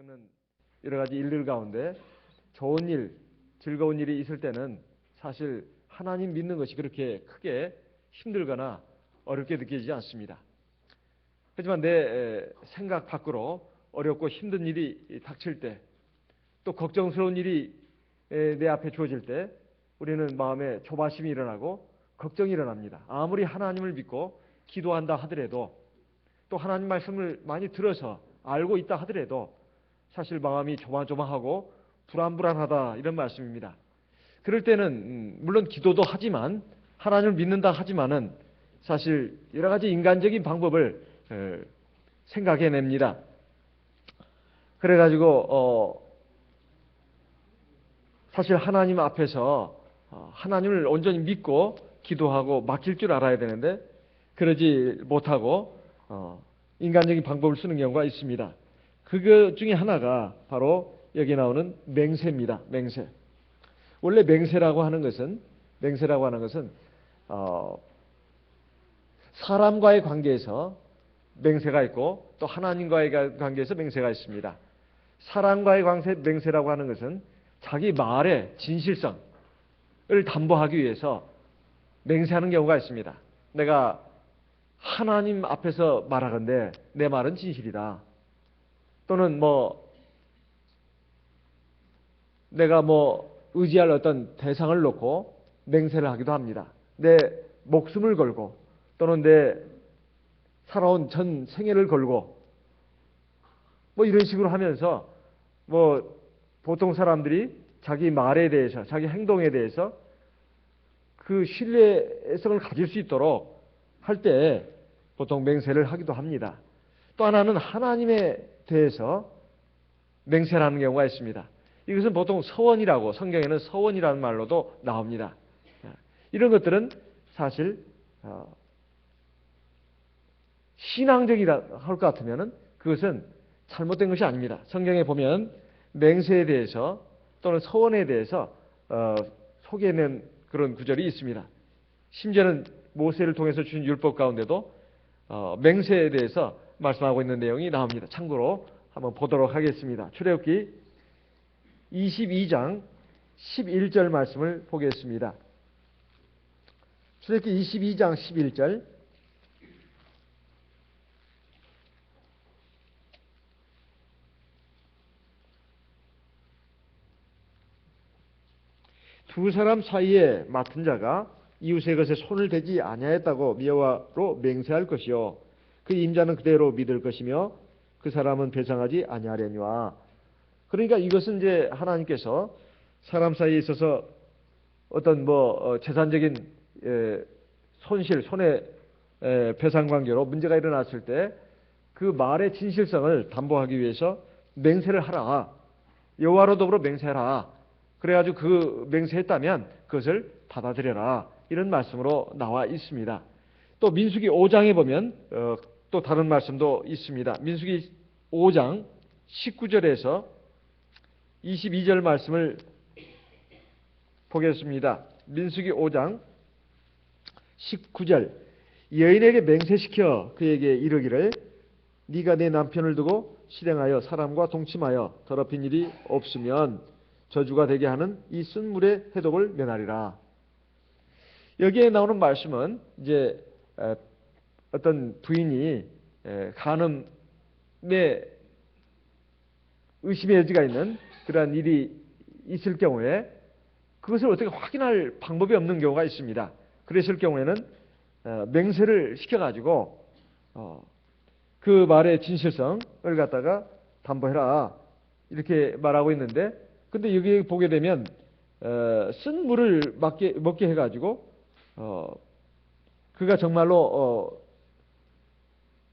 겪는 여러 가지 일들 가운데 좋은 일, 즐거운 일이 있을 때는 사실 하나님 믿는 것이 그렇게 크게 힘들거나 어렵게 느껴지지 않습니다. 하지만 내 생각 밖으로 어렵고 힘든 일이 닥칠 때, 또 걱정스러운 일이 내 앞에 주어질 때 우리는 마음에 조바심이 일어나고 걱정이 일어납니다. 아무리 하나님을 믿고 기도한다 하더라도, 또 하나님 말씀을 많이 들어서 알고 있다 하더라도 사실 마음이 조마조마하고 불안불안하다, 이런 말씀입니다. 그럴 때는 물론 기도도 하지만, 하나님을 믿는다 하지만은 사실 여러 가지 인간적인 방법을 생각해냅니다. 그래가지고 사실 하나님 앞에서 하나님을 온전히 믿고 기도하고 맡길 줄 알아야 되는데 그러지 못하고 인간적인 방법을 쓰는 경우가 있습니다. 그 중에 하나가 바로 여기 나오는 맹세입니다. 맹세. 원래 맹세라고 하는 것은 사람과의 관계에서 맹세가 있고 또 하나님과의 관계에서 맹세가 있습니다. 사람과의 맹세라고 하는 것은 자기 말의 진실성을 담보하기 위해서 맹세하는 경우가 있습니다. 내가 하나님 앞에서 말하건대 내 말은 진실이다. 또는 내가 의지할 어떤 대상을 놓고 맹세를 하기도 합니다. 내 목숨을 걸고 또는 내 살아온 전 생애를 걸고 이런 식으로 하면서 보통 사람들이 자기 말에 대해서, 자기 행동에 대해서 그 신뢰성을 가질 수 있도록 할 때 보통 맹세를 하기도 합니다. 또 하나는 하나님에 대해서 맹세를 하는 경우가 있습니다. 이것은 보통 서원이라고, 성경에는 서원이라는 말로도 나옵니다. 이런 것들은 사실 신앙적이라 할 것 같으면 그것은 잘못된 것이 아닙니다. 성경에 보면 맹세에 대해서 또는 서원에 대해서 소개해낸 그런 구절이 있습니다. 심지어는 모세를 통해서 주신 율법 가운데도 맹세에 대해서 말씀하고 있는 내용이 나옵니다. 참고로 한번 보도록 하겠습니다. 출애굽기 22장 11절 말씀을 보겠습니다. 출애굽기 22장 11절. 두 사람 사이에 맡은 자가 이웃의 것에 손을 대지 아니하였다고 여호와로 맹세할 것이요 그 임자는 그대로 믿을 것이며 그 사람은 배상하지 아니하려니와. 그러니까 이것은 이제 하나님께서 사람 사이에 있어서 어떤 재산적인 손실, 손해배상 관계로 문제가 일어났을 때 그 말의 진실성을 담보하기 위해서 맹세를 하라. 여호와로 더불어 맹세하라. 그래가지고 그 맹세했다면 그것을 받아들여라. 이런 말씀으로 나와 있습니다. 또 민수기 5장에 보면 또 다른 말씀도 있습니다. 민수기 5장 19절에서 22절 말씀을 보겠습니다. 민수기 5장 19절. 여인에게 맹세시켜 그에게 이르기를 네가 내 남편을 두고 실행하여 사람과 동침하여 더럽힌 일이 없으면 저주가 되게 하는 이 쓴 물의 해독을 면하리라. 여기에 나오는 말씀은 이제 어떤 부인이 간음에 의심의 여지가 있는 그러한 일이 있을 경우에 그것을 어떻게 확인할 방법이 없는 경우가 있습니다. 그랬을 경우에는 맹세를 시켜가지고 그 말의 진실성을 갖다가 담보해라, 이렇게 말하고 있는데, 근데 여기 보게 되면 쓴 물을 먹게 해가지고 그가 정말로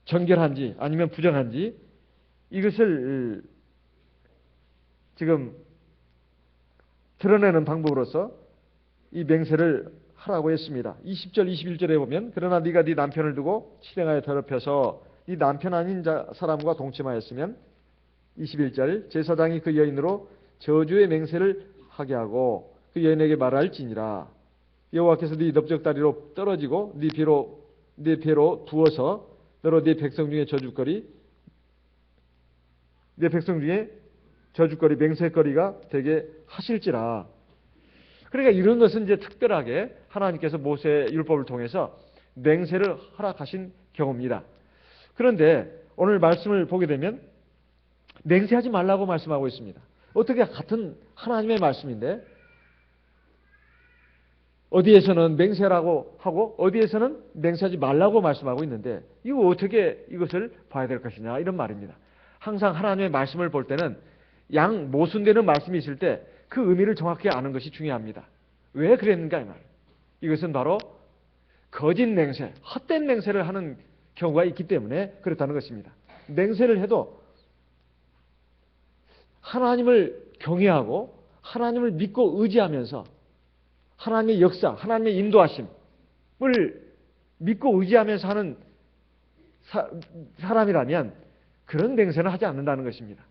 정결한지 아니면 부정한지 이것을 지금 드러내는 방법으로서 이 맹세를 하라고 했습니다. 20절 21절에 보면 그러나 네가 네 남편을 두고 실행하여 더럽혀서 네 남편 아닌 사람과 동침하였으면 21절 제사장이 그 여인으로 저주의 맹세를 하게 하고 그 여인에게 말할지니라. 여호와께서 네 넓적다리로 떨어지고 네 배로 부어서 너로 네 백성 중에 저주거리 내 백성 중에 저주거리, 맹세거리가 되게 하실지라. 그러니까 이런 것은 이제 특별하게 하나님께서 모세 율법을 통해서 맹세를 허락하신 경우입니다. 그런데 오늘 말씀을 보게 되면 맹세하지 말라고 말씀하고 있습니다. 어떻게 같은 하나님의 말씀인데 어디에서는 맹세라고 하고 어디에서는 맹세하지 말라고 말씀하고 있는데 이거 어떻게 이것을 봐야 될 것이냐 이런 말입니다. 항상 하나님의 말씀을 볼 때는 양 모순되는 말씀이 있을 때 그 의미를 정확히 아는 것이 중요합니다. 왜 그랬는가 이 말이에요. 이것은 바로 거짓 맹세, 헛된 맹세를 하는 경우가 있기 때문에 그렇다는 것입니다. 맹세를 해도 하나님을 경외하고 하나님을 믿고 의지하면서 하나님의 역사, 하나님의 인도하심을 믿고 의지하면서 하는 사람이라면 그런 맹세는 하지 않는다는 것입니다.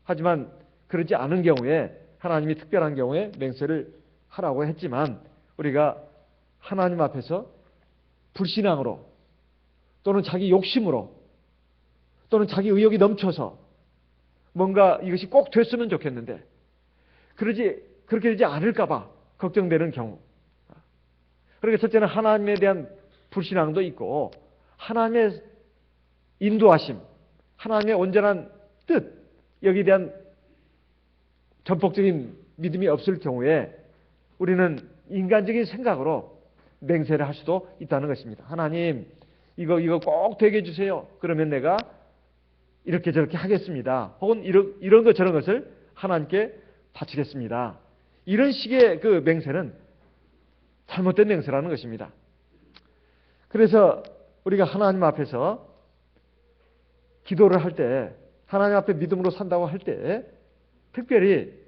하지만 그렇지 않은 경우에 하나님이 특별한 경우에 맹세를 하라고 했지만 우리가 하나님 앞에서 불신앙으로 또는 자기 욕심으로 또는 자기 의욕이 넘쳐서 뭔가 이것이 꼭 됐으면 좋겠는데 그렇게 되지 않을까 봐 걱정되는 경우. 그러니까 첫째는 하나님에 대한 불신앙도 있고 하나님의 인도하심, 하나님의 온전한 뜻 여기에 대한 전폭적인 믿음이 없을 경우에 우리는 인간적인 생각으로 맹세를 할 수도 있다는 것입니다. 하나님 이거 꼭 되게 해주세요. 그러면 내가 이렇게 저렇게 하겠습니다. 혹은 이런 것 저런 것을 하나님께 바치겠습니다. 이런 식의 그 맹세는 잘못된 맹세라는 것입니다. 그래서 우리가 하나님 앞에서 기도를 할 때 하나님 앞에 믿음으로 산다고 할 때 특별히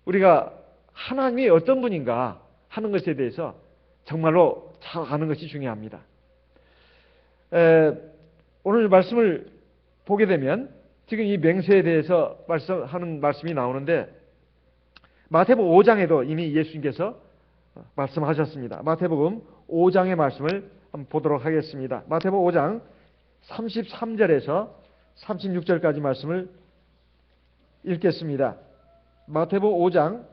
우리가 하나님이 어떤 분인가 하는 것에 대해서 정말로 잘 아는 것이 중요합니다. 오늘 말씀을 보게 되면 지금 이 맹세에 대해서 하는 말씀이 나오는데 마태복음 5장에도 이미 예수님께서 말씀하셨습니다. 마태복음 5장의 말씀을 한번 보도록 하겠습니다. 마태복음 5장 33절에서 36절까지 말씀을 읽겠습니다. 마태복음 5장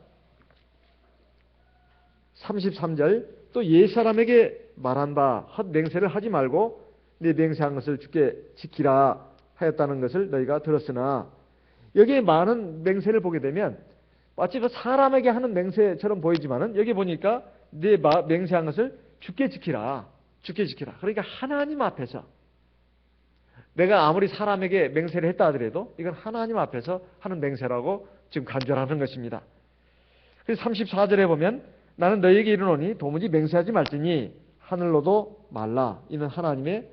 33절 또 옛사람에게 말한 바 헛맹세를 하지 말고 네 맹세한 것을 주께 지키라 하였다는 것을 너희가 들었으나 여기에 많은 맹세를 보게 되면 마치 사람에게 하는 맹세처럼 보이지만은 여기 보니까 네 맹세한 것을 주께 지키라. 주께 지키라. 그러니까 하나님 앞에서 내가 아무리 사람에게 맹세를 했다 하더라도 이건 하나님 앞에서 하는 맹세라고 지금 간절하는 것입니다. 그래서 34절에 보면 나는 너희에게 이르노니 도무지 맹세하지 말지니 하늘로도 말라. 이는 하나님의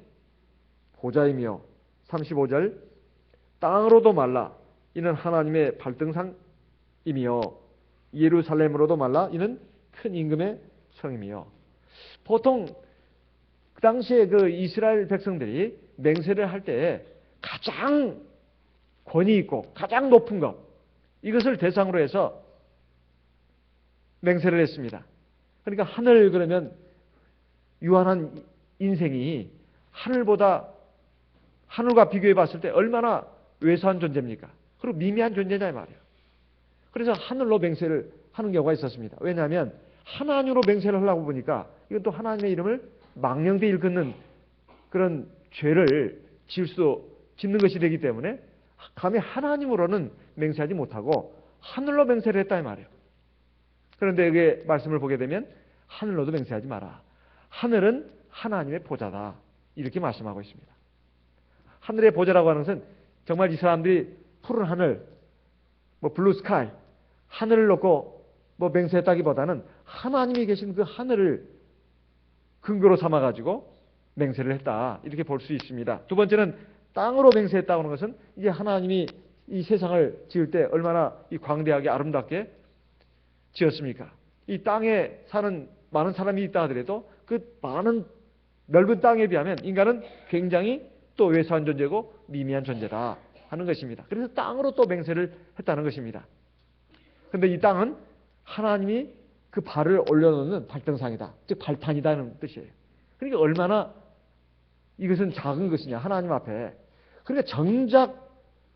보좌이며 35절 땅으로도 말라. 이는 하나님의 발등상이며 예루살렘으로도 말라. 이는 큰 임금의 성이며 보통 그 당시에 그 이스라엘 백성들이 맹세를 할 때 가장 권위 있고 가장 높은 것 이것을 대상으로 해서 맹세를 했습니다. 그러니까 하늘 그러면 유한한 인생이 하늘과 비교해 봤을 때 얼마나 왜소한 존재입니까? 그리고 미미한 존재냐 이 말이에요. 그래서 하늘로 맹세를 하는 경우가 있었습니다. 왜냐하면 하나님으로 맹세를 하려고 보니까 이건 또 하나님의 이름을 망령되이 일컫는 그런 죄를 짓는 것이 되기 때문에 감히 하나님으로는 맹세하지 못하고 하늘로 맹세를 했다 이 말이에요. 그런데 여기에 말씀을 보게 되면 하늘로도 맹세하지 마라. 하늘은 하나님의 보좌다. 이렇게 말씀하고 있습니다. 하늘의 보좌라고 하는 것은 정말 이 사람들이 푸른 하늘, 블루 스카이, 하늘을 놓고 맹세했다기보다는 하나님이 계신 그 하늘을 근거로 삼아가지고 맹세를 했다. 이렇게 볼 수 있습니다. 두 번째는 땅으로 맹세했다고 하는 것은 이제 하나님이 이 세상을 지을 때 얼마나 이 광대하게 아름답게 지었습니까? 이 땅에 사는 많은 사람이 있다 하더라도 그 많은 넓은 땅에 비하면 인간은 굉장히 또 왜소한 존재고 미미한 존재다 하는 것입니다. 그래서 땅으로 또 맹세를 했다는 것입니다. 그런데 이 땅은 하나님이 그 발을 올려놓는 발등상이다. 즉 발판이다는 뜻이에요. 그러니까 얼마나 이것은 작은 것이냐 하나님 앞에. 그러니까 정작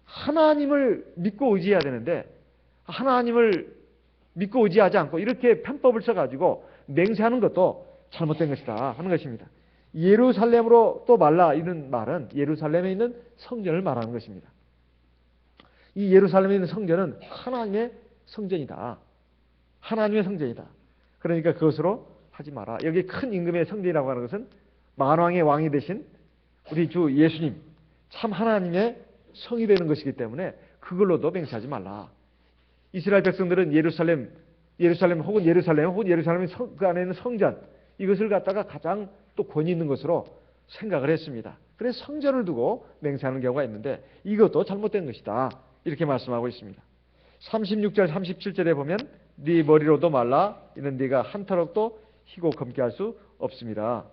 하나님을 믿고 의지해야 되는데 하나님을 믿고 의지하지 않고 이렇게 편법을 써가지고 맹세하는 것도 잘못된 것이다 하는 것입니다. 예루살렘으로 또 말라 이런 말은 예루살렘에 있는 성전을 말하는 것입니다. 이 예루살렘에 있는 성전은 하나님의 성전이다. 하나님의 성전이다. 그러니까 그것으로 하지 마라. 여기 큰 임금의 성전이라고 하는 것은 만왕의 왕이 되신 우리 주 예수님, 참 하나님의 성이 되는 것이기 때문에 그걸로도 맹세하지 말라. 이스라엘 백성들은 예루살렘 혹은 예루살렘 그 안에 있는 성전 이것을 갖다가 가장 또 권위 있는 것으로 생각을 했습니다. 그래서 성전을 두고 맹세하는 경우가 있는데 이것도 잘못된 것이다. 이렇게 말씀하고 있습니다. 36절 37절에 보면 네 머리로도 말라 이는 네가 한 터럭도 희고 검게 할 수 없습니다.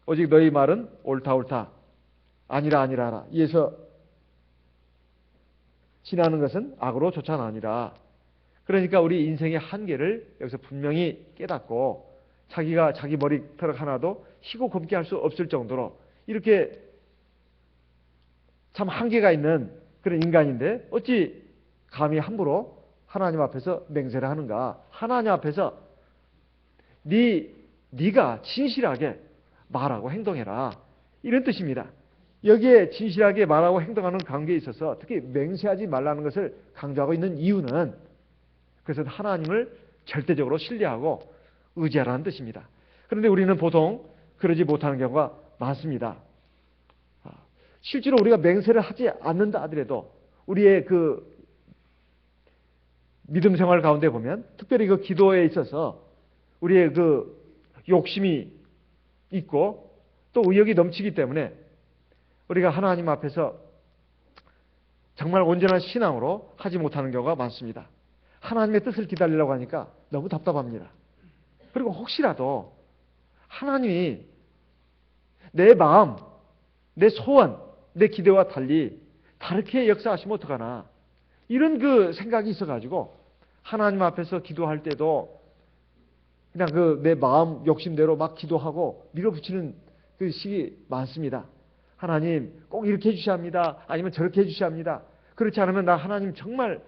오직 너희 말은 옳다 아니라 하라. 이에서 지나는 것은 악으로 쫓아나니라. 그러니까 우리 인생의 한계를 여기서 분명히 깨닫고 자기가 자기 머리털 하나도 희고 검게 할 수 없을 정도로 이렇게 참 한계가 있는 그런 인간인데 어찌 감히 함부로 하나님 앞에서 맹세를 하는가. 하나님 앞에서 네가 진실하게 말하고 행동해라. 이런 뜻입니다. 여기에 진실하게 말하고 행동하는 관계에 있어서 특히 맹세하지 말라는 것을 강조하고 있는 이유는 그래서 하나님을 절대적으로 신뢰하고 의지하라는 뜻입니다. 그런데 우리는 보통 그러지 못하는 경우가 많습니다. 실제로 우리가 맹세를 하지 않는다 하더라도 우리의 그 믿음 생활 가운데 보면 특별히 그 기도에 있어서 우리의 그 욕심이 있고 또 의욕이 넘치기 때문에 우리가 하나님 앞에서 정말 온전한 신앙으로 하지 못하는 경우가 많습니다. 하나님의 뜻을 기다리려고 하니까 너무 답답합니다. 그리고 혹시라도 하나님이 내 마음, 내 소원, 내 기대와 달리 다르게 역사하시면 어떡하나 이런 그 생각이 있어가지고 하나님 앞에서 기도할 때도 그냥 그 내 마음 욕심대로 막 기도하고 밀어붙이는 그 시기 많습니다. 하나님 꼭 이렇게 해주셔야 합니다. 아니면 저렇게 해주셔야 합니다. 그렇지 않으면 나 하나님 정말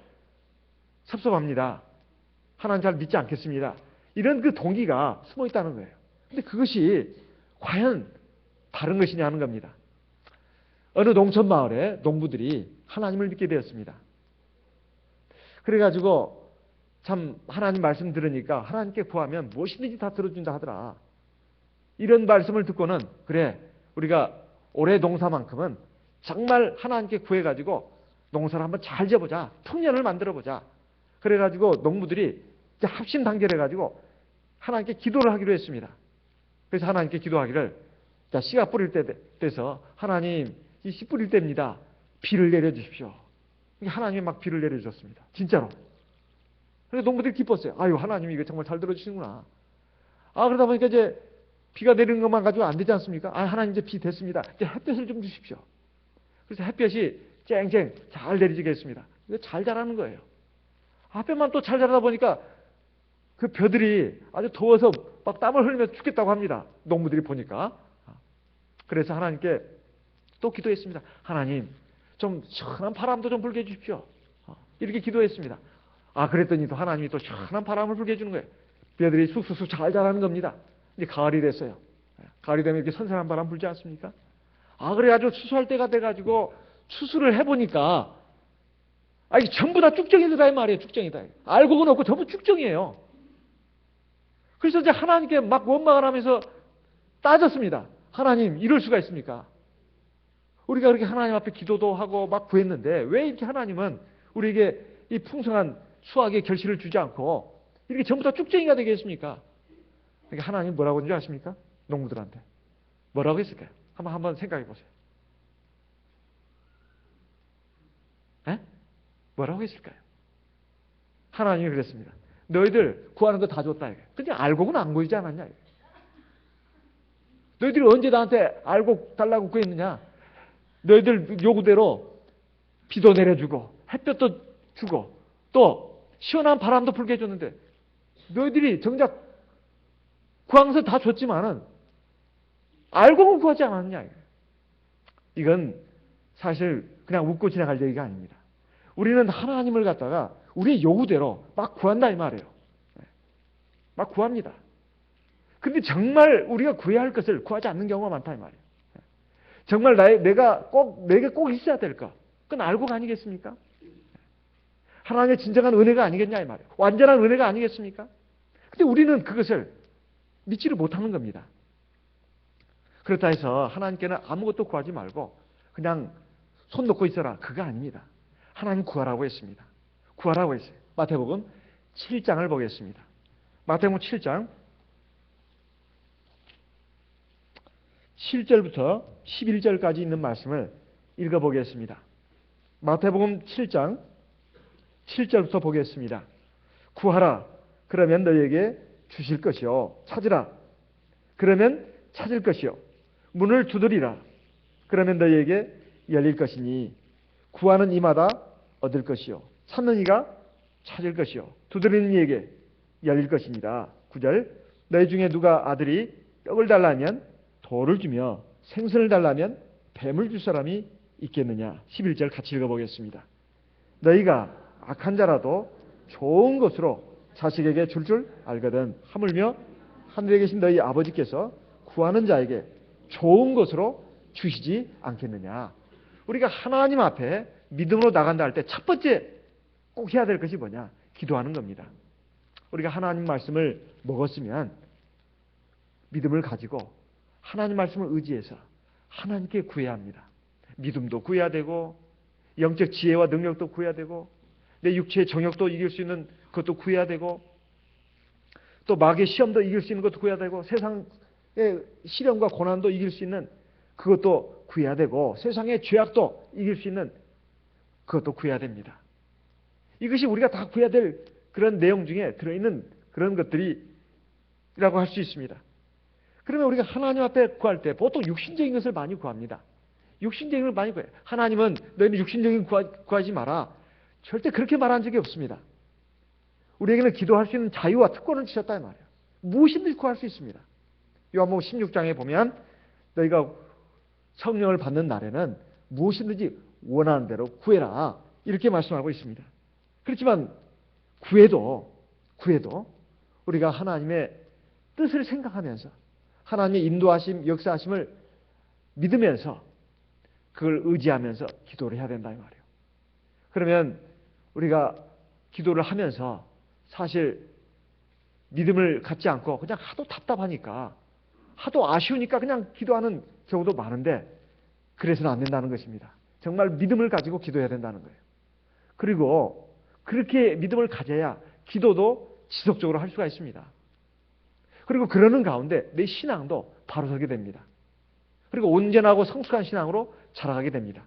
섭섭합니다. 하나님 잘 믿지 않겠습니다. 이런 그 동기가 숨어 있다는 거예요. 근데 그것이 과연 다른 것이냐 하는 겁니다. 어느 농촌 마을에 농부들이 하나님을 믿게 되었습니다. 그래가지고 참 하나님 말씀 들으니까 하나님께 구하면 무엇이든지 다 들어준다 하더라. 이런 말씀을 듣고는 그래 우리가 올해 농사만큼은 정말 하나님께 구해가지고 농사를 한번 잘 지어보자. 풍년을 만들어보자. 그래가지고 농부들이 이제 합심 단결 해가지고 하나님께 기도를 하기로 했습니다. 그래서 하나님께 기도하기를 자 씨가 뿌릴 때 돼서 하나님 이 씨 뿌릴 때입니다. 비를 내려주십시오. 하나님이 막 비를 내려주셨습니다. 진짜로. 그래서 농부들이 기뻤어요. 아유 하나님이 이거 정말 잘 들어주시는구나. 그러다 보니까 이제 비가 내리는 것만 가지고 안 되지 않습니까? 하나님 이제 비 됐습니다. 이제 햇볕을 좀 주십시오. 그래서 햇볕이 쨍쨍 잘 내리게 했습니다. 이거 잘 자라는 거예요. 햇볕만 또 잘 자라다 보니까 그 벼들이 아주 더워서 막 땀을 흘리면서 죽겠다고 합니다. 농부들이 보니까. 그래서 하나님께 또 기도했습니다. 하나님 좀 시원한 바람도 좀 불게 해주십시오. 이렇게 기도했습니다. 그랬더니 또 하나님이 또 시원한 바람을 불게 해주는 거예요. 벼들이 쑥쑥쑥 잘 자라는 겁니다. 이제 가을이 됐어요. 가을이 되면 이렇게 선선한 바람 불지 않습니까? 그래가지고 추수할 때가 돼가지고 추수를 해보니까 이게 전부 다 쭉정이더라 이 말이에요. 쭉정이다. 알고는 없고 전부 쭉정이에요. 그래서 이제 하나님께 막 원망을 하면서 따졌습니다. 하나님 이럴 수가 있습니까? 우리가 그렇게 하나님 앞에 기도도 하고 막 구했는데 왜 이렇게 하나님은 우리에게 이 풍성한 수확의 결실을 주지 않고 이렇게 전부 다 쭉정이가 되게 했습니까? 그러니까 하나님 뭐라고 하는 줄 아십니까? 농부들한테. 뭐라고 했을까요? 한번 생각해 보세요. 뭐라고 했을까요? 하나님이 그랬습니다. 너희들 구하는 거 다 줬다. 근데 알고는 안 구하지 않았냐? 너희들이 언제 나한테 알고 달라고 구했느냐? 너희들 요구대로 비도 내려주고 햇볕도 주고 또 시원한 바람도 불게 해줬는데 너희들이 정작 구한 것을 다 줬지만은 알고는 구하지 않았냐? 이건 사실 그냥 웃고 지나갈 얘기가 아닙니다. 우리는 하나님을 갖다가 우리의 요구대로 막 구한다 이 말이에요. 막 구합니다. 근데 정말 우리가 구해야 할 것을 구하지 않는 경우가 많다 이 말이에요. 정말 내게 꼭 있어야 될 것, 그건 알고가 아니겠습니까? 하나님의 진정한 은혜가 아니겠냐 이 말이에요. 완전한 은혜가 아니겠습니까? 근데 우리는 그것을 믿지를 못하는 겁니다. 그렇다 해서 하나님께는 아무것도 구하지 말고 그냥 손 놓고 있어라, 그거 아닙니다. 하나님 구하라고 했습니다. 구하라고 했어요. 마태복음 7장을 보겠습니다. 마태복음 7장 7절부터 11절까지 있는 말씀을 읽어보겠습니다. 마태복음 7장 7절부터 보겠습니다. 구하라, 그러면 너희에게 주실 것이요. 찾으라, 그러면 찾을 것이요. 문을 두드리라, 그러면 너희에게 열릴 것이니 구하는 이마다 얻을 것이요. 찾는 이가 찾을 것이요. 두드리는 이에게 열릴 것이니라. 9절, 너희 중에 누가 아들이 떡을 달라면 돌을 주며 생선을 달라면 뱀을 줄 사람이 있겠느냐. 11절 같이 읽어보겠습니다. 너희가 악한 자라도 좋은 것으로 자식에게 줄 알거든 하물며 하늘에 계신 너희 아버지께서 구하는 자에게 좋은 것으로 주시지 않겠느냐. 우리가 하나님 앞에 믿음으로 나간다 할 때 첫 번째 꼭 해야 될 것이 뭐냐? 기도하는 겁니다. 우리가 하나님 말씀을 먹었으면 믿음을 가지고 하나님 말씀을 의지해서 하나님께 구해야 합니다. 믿음도 구해야 되고 영적 지혜와 능력도 구해야 되고 내 육체의 정욕도 이길 수 있는 것도 구해야 되고 또 마귀의 시험도 이길 수 있는 것도 구해야 되고 세상의 시련과 고난도 이길 수 있는 그것도 구해야 되고 세상의 죄악도 이길 수 있는 그것도 구해야 됩니다. 이것이 우리가 다 구해야 될 그런 내용 중에 들어있는 그런 것들이라고 할 수 있습니다. 그러면 우리가 하나님 앞에 구할 때 보통 육신적인 것을 많이 구합니다. 육신적인 걸 많이 구해요. 하나님은 너희는 육신적인 구하지 마라. 절대 그렇게 말한 적이 없습니다. 우리에게는 기도할 수 있는 자유와 특권을 주셨다 이 말이에요. 무엇이든지 구할 수 있습니다. 요한복음 16장에 보면 너희가 성령을 받는 날에는 무엇이든지 원하는 대로 구해라 이렇게 말씀하고 있습니다. 그렇지만 구해도 우리가 하나님의 뜻을 생각하면서 하나님의 인도하심, 역사하심을 믿으면서 그걸 의지하면서 기도를 해야 된다 이 말이에요. 그러면 우리가 기도를 하면서 사실 믿음을 갖지 않고 그냥 하도 답답하니까 하도 아쉬우니까 그냥 기도하는 경우도 많은데 그래서는 안 된다는 것입니다. 정말 믿음을 가지고 기도해야 된다는 거예요. 그리고 그렇게 믿음을 가져야 기도도 지속적으로 할 수가 있습니다. 그리고 그러는 가운데 내 신앙도 바로 서게 됩니다. 그리고 온전하고 성숙한 신앙으로 자라가게 됩니다.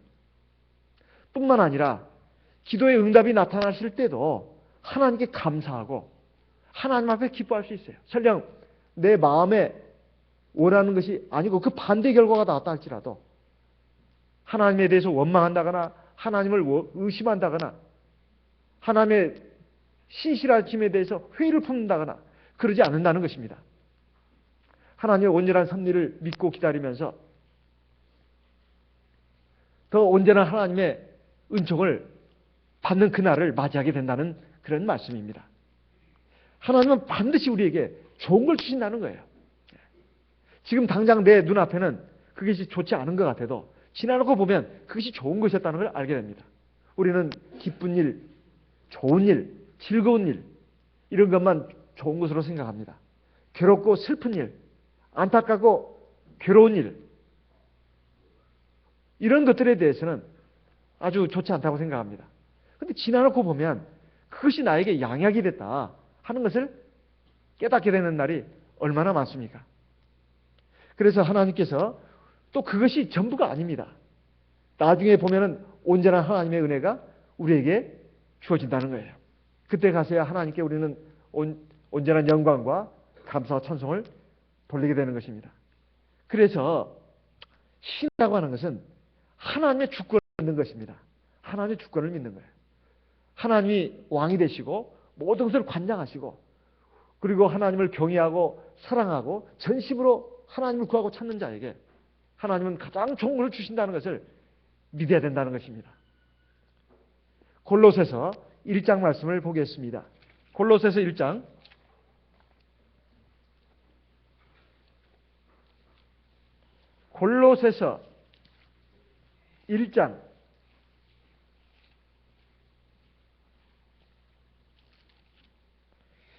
뿐만 아니라 기도의 응답이 나타났을 때도 하나님께 감사하고 하나님 앞에 기뻐할 수 있어요. 설령 내 마음에 원하는 것이 아니고 그 반대 결과가 나왔다 할지라도 하나님에 대해서 원망한다거나 하나님을 의심한다거나 하나님의 신실하심에 대해서 회의를 품는다거나 그러지 않는다는 것입니다. 하나님의 온전한 섭리를 믿고 기다리면서 더 온전한 하나님의 은총을 받는 그날을 맞이하게 된다는 그런 말씀입니다. 하나님은 반드시 우리에게 좋은 걸 주신다는 거예요. 지금 당장 내 눈앞에는 그것이 좋지 않은 것 같아도 지나놓고 보면 그것이 좋은 것이었다는 걸 알게 됩니다. 우리는 기쁜 일, 좋은 일, 즐거운 일 이런 것만 좋은 것으로 생각합니다. 괴롭고 슬픈 일, 안타깝고 괴로운 일 이런 것들에 대해서는 아주 좋지 않다고 생각합니다. 그런데 지나놓고 보면 그것이 나에게 양약이 됐다 하는 것을 깨닫게 되는 날이 얼마나 많습니까? 그래서 하나님께서 또 그것이 전부가 아닙니다. 나중에 보면은 온전한 하나님의 은혜가 우리에게 주어진다는 거예요. 그때 가서야 하나님께 우리는 온전한 영광과 감사와 찬송을 돌리게 되는 것입니다. 그래서 신이라고 하는 것은 하나님의 주권을 믿는 것입니다. 하나님의 주권을 믿는 거예요. 하나님이 왕이 되시고 모든 것을 관장하시고 그리고 하나님을 경외하고 사랑하고 전심으로 하나님을 구하고 찾는 자에게 하나님은 가장 좋은 것을 주신다는 것을 믿어야 된다는 것입니다. 골로새서 1장 말씀을 보겠습니다. 골로새서 1장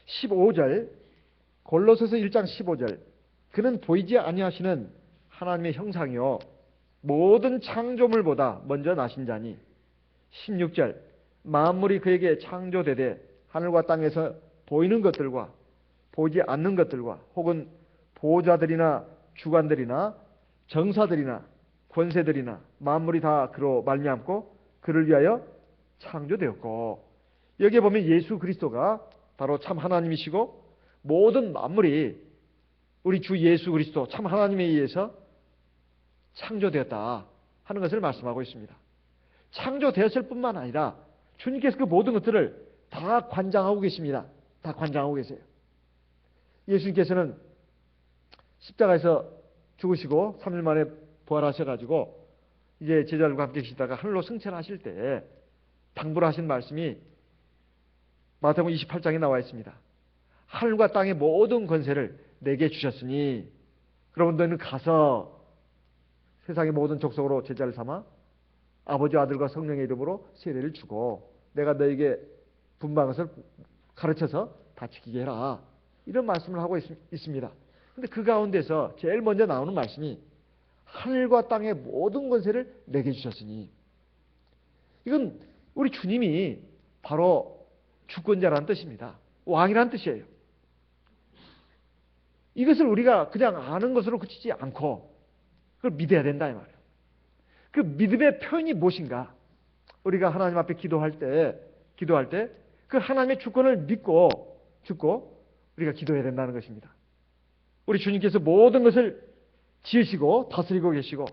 15절, 골로새서 1장 15절. 그는 보이지 아니하시는 하나님의 형상이요 모든 창조물보다 먼저 나신 자니. 16절. 만물이 그에게 창조되되 하늘과 땅에서 보이는 것들과 보이지 않는 것들과 혹은 보호자들이나 주관들이나 정사들이나 권세들이나 만물이 다 그로 말미암고 그를 위하여 창조되었고. 여기에 보면 예수 그리스도가 바로 참 하나님이시고 모든 만물이 우리 주 예수 그리스도 참 하나님에 의해서 창조되었다 하는 것을 말씀하고 있습니다. 창조되었을 뿐만 아니라 주님께서 그 모든 것들을 다 관장하고 계십니다. 다 관장하고 계세요. 예수님께서는 십자가에서 죽으시고 3일 만에 부활하셔가지고 이제 제자들과 함께 계시다가 하늘로 승천하실 때 당부를 하신 말씀이 마태복음 28장에 나와 있습니다. 하늘과 땅의 모든 권세를 내게 주셨으니 그러면 너희는 가서 세상의 모든 족속으로 제자를 삼아 아버지 아들과 성령의 이름으로 세례를 주고 내가 너에게 분부한 것을 가르쳐서 다 지키게 해라. 이런 말씀을 하고 있습니다. 그런데 그 가운데서 제일 먼저 나오는 말씀이 하늘과 땅의 모든 권세를 내게 주셨으니, 이건 우리 주님이 바로 주권자라는 뜻입니다. 왕이라는 뜻이에요. 이것을 우리가 그냥 아는 것으로 그치지 않고 그걸 믿어야 된다 이 말이에요. 그 믿음의 표현이 무엇인가? 우리가 하나님 앞에 기도할 때 그 하나님의 주권을 믿고 우리가 기도해야 된다는 것입니다. 우리 주님께서 모든 것을 지으시고 다스리고 계시고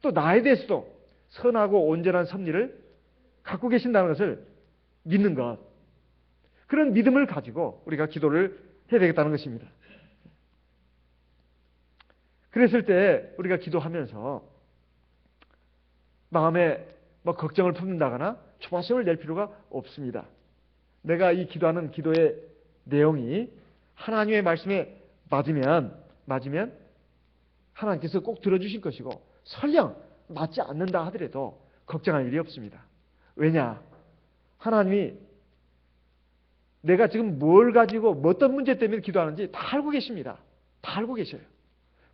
또 나에 대해서도 선하고 온전한 섭리를 갖고 계신다는 것을 믿는 것, 그런 믿음을 가지고 우리가 기도를 해야 되겠다는 것입니다. 그랬을 때 우리가 기도하면서 마음에 걱정을 품는다거나 조바심을 낼 필요가 없습니다. 내가 이 기도하는 기도의 내용이 하나님의 말씀에 맞으면 하나님께서 꼭 들어주실 것이고, 설령 맞지 않는다 하더라도 걱정할 일이 없습니다. 왜냐? 하나님이 내가 지금 뭘 가지고 어떤 문제 때문에 기도하는지 다 알고 계십니다. 다 알고 계셔요.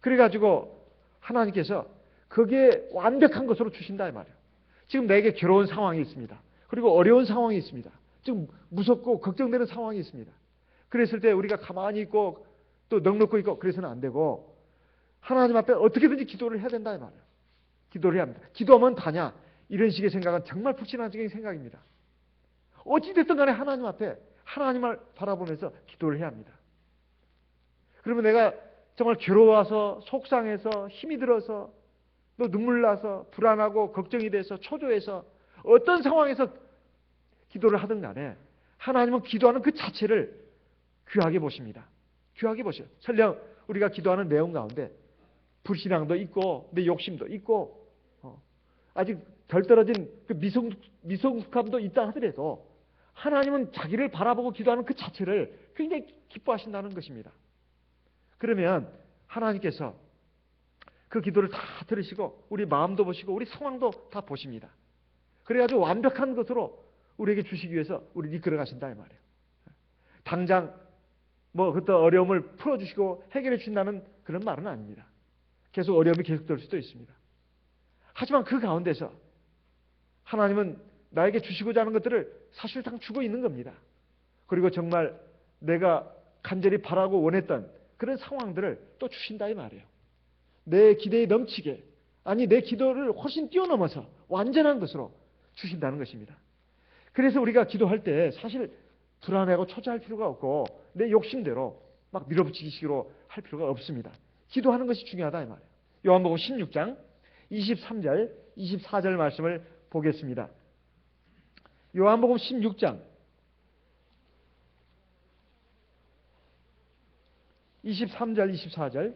그래가지고 하나님께서 거기에 완벽한 것으로 주신다 이 말이에요. 지금 내게 괴로운 상황이 있습니다. 그리고 어려운 상황이 있습니다. 지금 무섭고 걱정되는 상황이 있습니다. 그랬을 때 우리가 가만히 있고 또 넋놓고 있고 그래서는 안 되고 하나님 앞에 어떻게든지 기도를 해야 된다 이 말이에요. 기도를 해야 합니다. 기도하면 다냐? 이런 식의 생각은 정말 불신앙적인 생각입니다. 어찌됐든 간에 하나님 앞에 하나님을 바라보면서 기도를 해야 합니다. 그러면 내가 정말 괴로워서 속상해서 힘이 들어서 또 눈물 나서 불안하고 걱정이 돼서 초조해서 어떤 상황에서 기도를 하든 간에 하나님은 기도하는 그 자체를 귀하게 보십니다. 귀하게 보셔요. 설령 우리가 기도하는 내용 가운데 불신앙도 있고 내 욕심도 있고 아직 덜 떨어진 그 미성숙함도 있다 하더라도 하나님은 자기를 바라보고 기도하는 그 자체를 굉장히 기뻐하신다는 것입니다. 그러면 하나님께서 그 기도를 다 들으시고 우리 마음도 보시고 우리 상황도 다 보십니다. 그래가지고 완벽한 것으로 우리에게 주시기 위해서 우리를 이끌어 가신다 이 말이에요. 당장 그때 어려움을 풀어주시고 해결해 주신다는 그런 말은 아닙니다. 계속 어려움이 계속될 수도 있습니다. 하지만 그 가운데서 하나님은 나에게 주시고자 하는 것들을 사실상 주고 있는 겁니다. 그리고 정말 내가 간절히 바라고 원했던 그런 상황들을 또 주신다 이 말이에요. 내 기대에 넘치게, 아니 내 기도를 훨씬 뛰어넘어서 완전한 것으로 주신다는 것입니다. 그래서 우리가 기도할 때 사실 불안해하고 초조할 필요가 없고 내 욕심대로 막 밀어붙이기식으로 할 필요가 없습니다. 기도하는 것이 중요하다 이 말이에요. 요한복음 16장 23절 24절 말씀을 보겠습니다. 요한복음 16장 23절 24절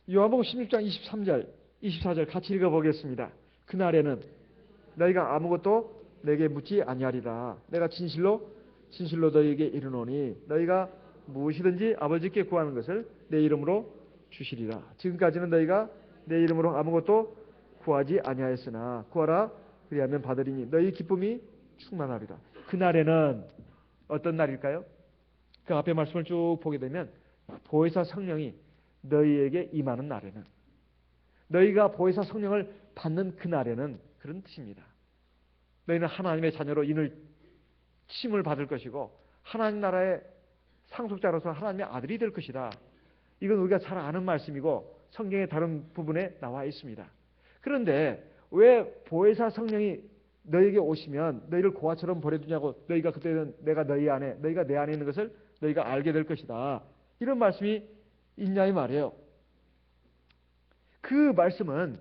요한복음 16장 23절, 24절 같이 읽어보겠습니다. 그날에는 너희가 아무것도 내게 묻지 아니하리라. 내가 진실로 너희에게 이르노니 너희가 무엇이든지 아버지께 구하는 것을 내 이름으로 주시리라. 지금까지는 너희가 내 이름으로 아무것도 구하지 아니하였으나 구하라 그리하면 받으리니 너희 기쁨이 충만하리라. 그날에는 어떤 날일까요? 그 앞에 말씀을 쭉 보게 되면 보혜사 성령이 너희에게 임하는 날에는, 너희가 보혜사 성령을 받는 그날에는 그런 뜻입니다. 너희는 하나님의 자녀로 인을 칭을 받을 것이고 하나님 나라의 상속자로서 하나님의 아들이 될 것이다. 이건 우리가 잘 아는 말씀이고 성경의 다른 부분에 나와 있습니다. 그런데 왜 보혜사 성령이 너희에게 오시면 너희를 고아처럼 버려두냐고, 너희가 그때는 내가 너희가 내 안에 있는 것을 너희가 알게 될 것이다. 이런 말씀이 있냐 이 말이에요. 그 말씀은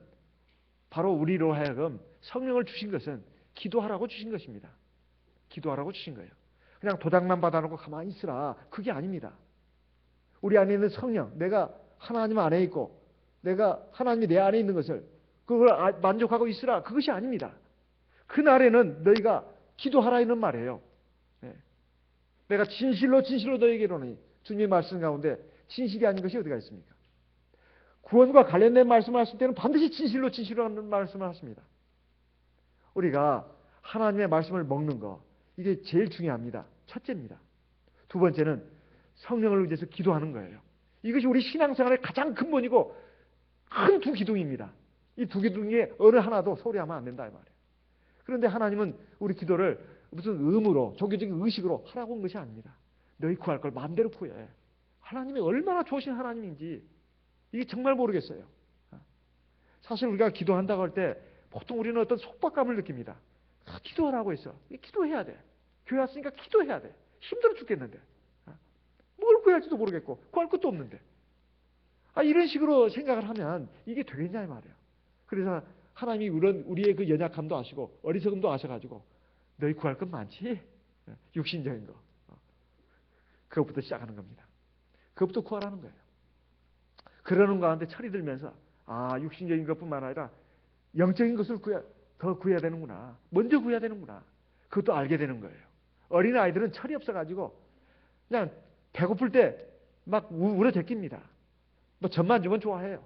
바로 우리로 하여금 성령을 주신 것은 기도하라고 주신 것입니다. 기도하라고 주신 거예요. 그냥 도장만 받아놓고 가만히 있으라. 그게 아닙니다. 우리 안에 있는 성령, 내가 하나님 안에 있고 내가 하나님이 내 안에 있는 것을 그걸 만족하고 있으라. 그것이 아닙니다. 그날에는 너희가 기도하라 이런 말이에요. 내가 진실로 너희에게 이르노니, 주님의 말씀 가운데 진실이 아닌 것이 어디가 있습니까? 구원과 관련된 말씀을 하실 때는 반드시 진실로 하는 말씀을 하십니다. 우리가 하나님의 말씀을 먹는 거, 이게 제일 중요합니다. 첫째입니다. 두 번째는 성령을 의지해서 기도하는 거예요. 이것이 우리 신앙생활의 가장 근본이고 큰 두 기둥입니다. 이 두 기둥 중에 어느 하나도 소홀히하면 안 된다 이 말이에요. 그런데 하나님은 우리 기도를 무슨 의무로, 종교적인 의식으로 하라고 한 것이 아닙니다. 너희 구할 걸 마음대로 구해. 하나님이 얼마나 좋으신 하나님인지 이게 정말 모르겠어요. 사실 우리가 기도한다고 할 때 보통 우리는 어떤 속박감을 느낍니다. 기도하라고 했어. 기도해야 돼. 교회 왔으니까 기도해야 돼. 힘들어 죽겠는데. 뭘 구할지도 모르겠고 구할 것도 없는데. 이런 식으로 생각을 하면 이게 되겠냐 이 말이에요. 그래서 하나님이 우리의 그 연약함도 아시고 어리석음도 아셔가지고 너희 구할 건 많지? 육신적인 거. 그것부터 시작하는 겁니다. 그것부터 구하라는 거예요. 그러는 가운데 철이 들면서 육신적인 것뿐만 아니라 영적인 것을 더 구해야 되는구나. 먼저 구해야 되는구나. 그것도 알게 되는 거예요. 어린 아이들은 철이 없어가지고 그냥 배고플 때 막 울어대낍니다. 뭐 젖만 주면 좋아해요.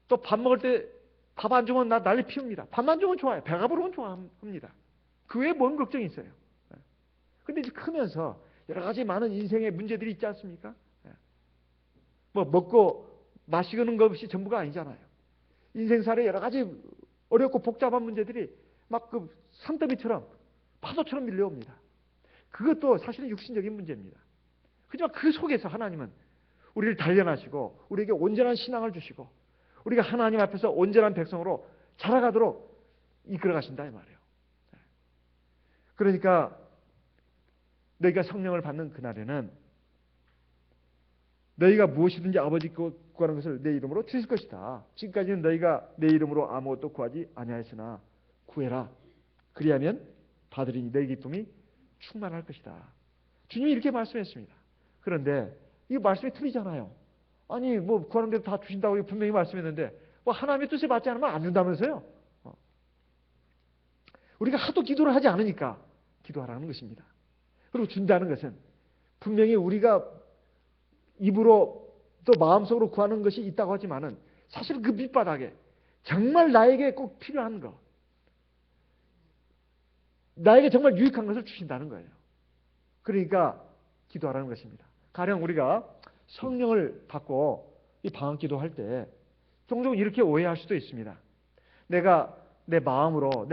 또 밥 먹을 때 밥 안 주면 난리 피웁니다. 밥만 주면 좋아해요. 배가 부르면 좋아합니다. 그 외에 뭔 걱정이 있어요. 근데 이제 크면서 여러 가지 많은 인생의 문제들이 있지 않습니까? 뭐 먹고 마시는 것이 전부가 아니잖아요. 인생살에 여러 가지 어렵고 복잡한 문제들이 막 그 산더미처럼 파도처럼 밀려옵니다. 그것도 사실은 육신적인 문제입니다. 하지만 그 속에서 하나님은 우리를 단련하시고 우리에게 온전한 신앙을 주시고 우리가 하나님 앞에서 온전한 백성으로 자라가도록 이끌어 가신다 이 말이에요. 그러니까 너희가 성령을 받는 그날에는 너희가 무엇이든지 아버지께 구하는 것을 내 이름으로 주실 것이다. 지금까지는 너희가 내 이름으로 아무것도 구하지 아니하였으나 구해라. 그리하면 받으리니 너희 기쁨이 충만할 것이다. 주님이 이렇게 말씀했습니다. 그런데 이 말씀이 틀리잖아요. 뭐 구하는 대로 다 주신다고 분명히 말씀했는데 뭐 하나님의 뜻에 맞지 않으면 안 준다면서요. 우리가 하도 기도를 하지 않으니까 기도하라는 것입니다. 그리고 준다는 것은 분명히 우리가 입으로 또 마음속으로 구하는 것이 있다고 하지만은 사실 그 밑바닥에 정말 나에게 꼭 필요한 것, 나에게 정말 유익한 것을 주신다는 거예요. 그러니까 기도하라는 것입니다. 가령 우리가 성령을 받고 이 방언기도 할 때 종종 이렇게 오해할 수도 있습니다. 내가 내 마음으로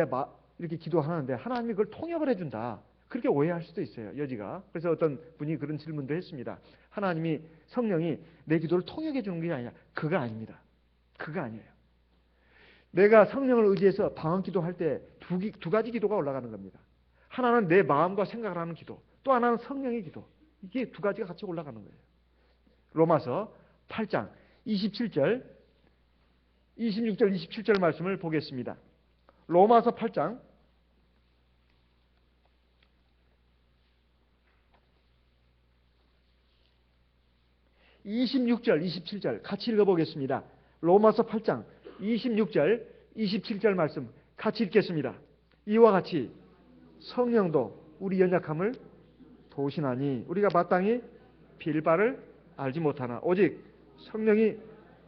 이렇게 기도하는데 하나님이 그걸 통역을 해준다. 그렇게 오해할 수도 있어요. 여지가. 그래서 어떤 분이 그런 질문도 했습니다. 하나님이 성령이 내 기도를 통역해 주는 게 아니냐. 그거 아닙니다. 그거 아니에요. 내가 성령을 의지해서 방언기도 할 때 두 가지 기도가 올라가는 겁니다. 하나는 내 마음과 생각을 하는 기도, 또 하나는 성령의 기도. 이게 두 가지가 같이 올라가는 거예요. 로마서 8장 26절 27절 말씀을 보겠습니다. 로마서 8장 26절, 27절 같이 읽어보겠습니다. 로마서 8장 26절, 27절 말씀 같이 읽겠습니다. 이와 같이 성령도 우리 연약함을 도우시나니 우리가 마땅히 빌 바를 알지 못하나 오직 성령이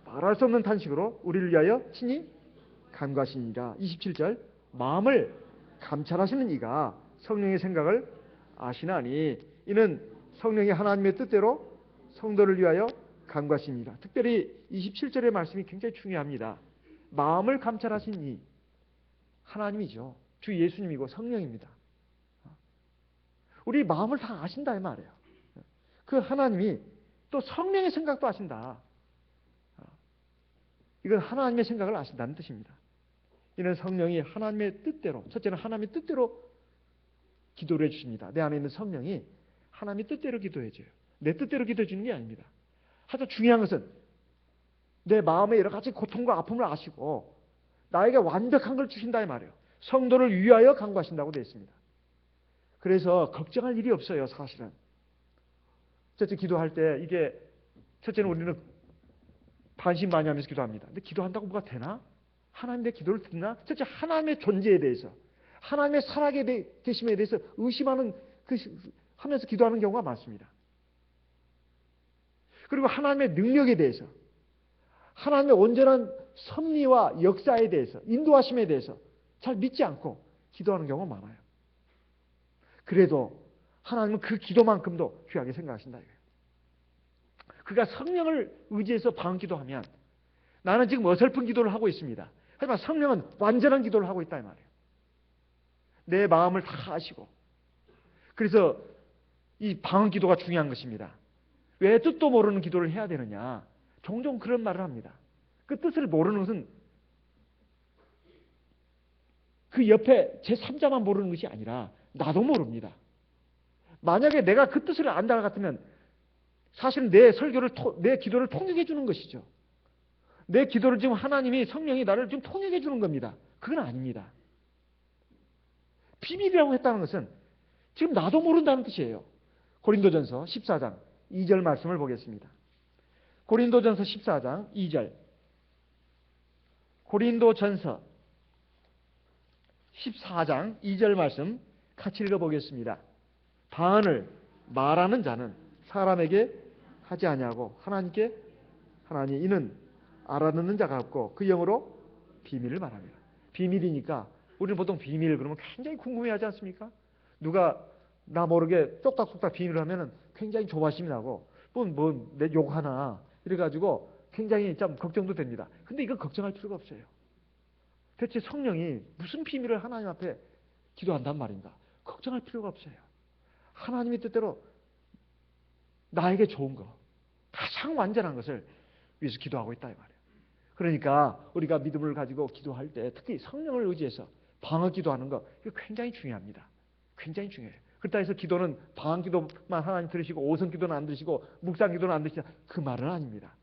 말할 수 없는 탄식으로 우리를 위하여 친히 간구하시니라. 27절 마음을 감찰하시는 이가 성령의 생각을 아시나니 이는 성령이 하나님의 뜻대로 성도를 위하여 간구하십니다. 특별히 27절의 말씀이 굉장히 중요합니다. 마음을 감찰하신 이 하나님이죠. 주 예수님이고 성령입니다. 우리 마음을 다 아신다 이 말이에요. 그 하나님이 또 성령의 생각도 아신다. 이건 하나님의 생각을 아신다는 뜻입니다. 이는 성령이 하나님의 뜻대로, 첫째는 하나님의 뜻대로 기도를 해주십니다. 내 안에 있는 성령이 하나님의 뜻대로 기도해줘요. 내 뜻대로 기도해 주는 게 아닙니다. 하여튼 중요한 것은 내 마음의 여러 가지 고통과 아픔을 아시고 나에게 완벽한 걸 주신다 이 말이에요. 성도를 위하여 간구하신다고 되어 있습니다. 그래서 걱정할 일이 없어요. 사실은 첫째 기도할 때 이게 첫째는 우리는 반신반의하면서 기도합니다. 근데 기도한다고 뭐가 되나? 하나님 내 기도를 듣나? 첫째 하나님의 존재에 대해서 하나님의 살아계심에 대해서 의심하는 하면서 기도하는 경우가 많습니다. 그리고 하나님의 능력에 대해서 하나님의 온전한 섭리와 역사에 대해서 인도하심에 대해서 잘 믿지 않고 기도하는 경우가 많아요. 그래도 하나님은 그 기도만큼도 귀하게 생각하신다 이거예요. 그가 성령을 의지해서 방언기도하면 나는 지금 어설픈 기도를 하고 있습니다. 하지만 성령은 완전한 기도를 하고 있다 이 말이에요. 내 마음을 다 아시고. 그래서 이 방언기도가 중요한 것입니다. 왜 뜻도 모르는 기도를 해야 되느냐? 종종 그런 말을 합니다. 그 뜻을 모르는 것은 그 옆에 제3자만 모르는 것이 아니라 나도 모릅니다. 만약에 내가 그 뜻을 안다 같으면 사실은 내 설교를, 내 기도를 통역해 주는 것이죠. 내 기도를 지금 하나님이 성령이 나를 지금 통역해 주는 겁니다. 그건 아닙니다. 비밀이라고 했다는 것은 지금 나도 모른다는 뜻이에요. 고린도전서 14장 2절 말씀을 보겠습니다. 고린도전서 14장 2절. 고린도전서 14장 2절 말씀 같이 읽어보겠습니다. 방언을 말하는 자는 사람에게 하지 아니하고 하나님께 하나니 이는 알아듣는 자가 없고 그 영으로 비밀을 말합니다. 비밀이니까 우리는 보통 비밀 그러면 굉장히 궁금해하지 않습니까? 누가 나 모르게 똑딱똑딱 비밀을 하면은 굉장히 조바심이 나고 내 욕하나 이래가지고 굉장히 좀 걱정도 됩니다. 근데 이거 걱정할 필요가 없어요. 대체 성령이 무슨 비밀을 하나님 앞에 기도한단 말인가? 걱정할 필요가 없어요. 하나님의 뜻대로 나에게 좋은 거, 가장 완전한 것을 위해서 기도하고 있다 이 말이에요. 그러니까 우리가 믿음을 가지고 기도할 때 특히 성령을 의지해서 방언 기도하는 거 이거 굉장히 중요합니다. 굉장히 중요해요. 그렇다 해서 기도는 방언 기도만 하나님 들으시고 오성 기도는 안 들으시고 묵상 기도는 안 들으시다 그 말은 아닙니다.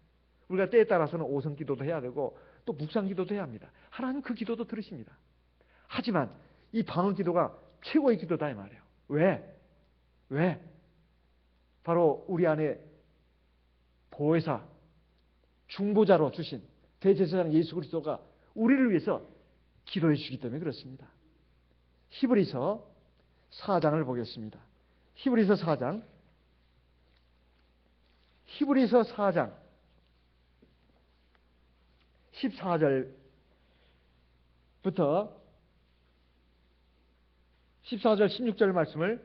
우리가 때에 따라서는 오성 기도도 해야 되고 또 묵상 기도도 해야 합니다. 하나님 그 기도도 들으십니다. 하지만 이 방언 기도가 최고의 기도다 이 말이에요. 왜? 바로 우리 안에 보혜사 중보자로 주신 대제사장 예수 그리스도가 우리를 위해서 기도해 주기 때문에 그렇습니다. 히브리서 4장을 보겠습니다. 히브리서 4장 14절부터 14절 16절 말씀을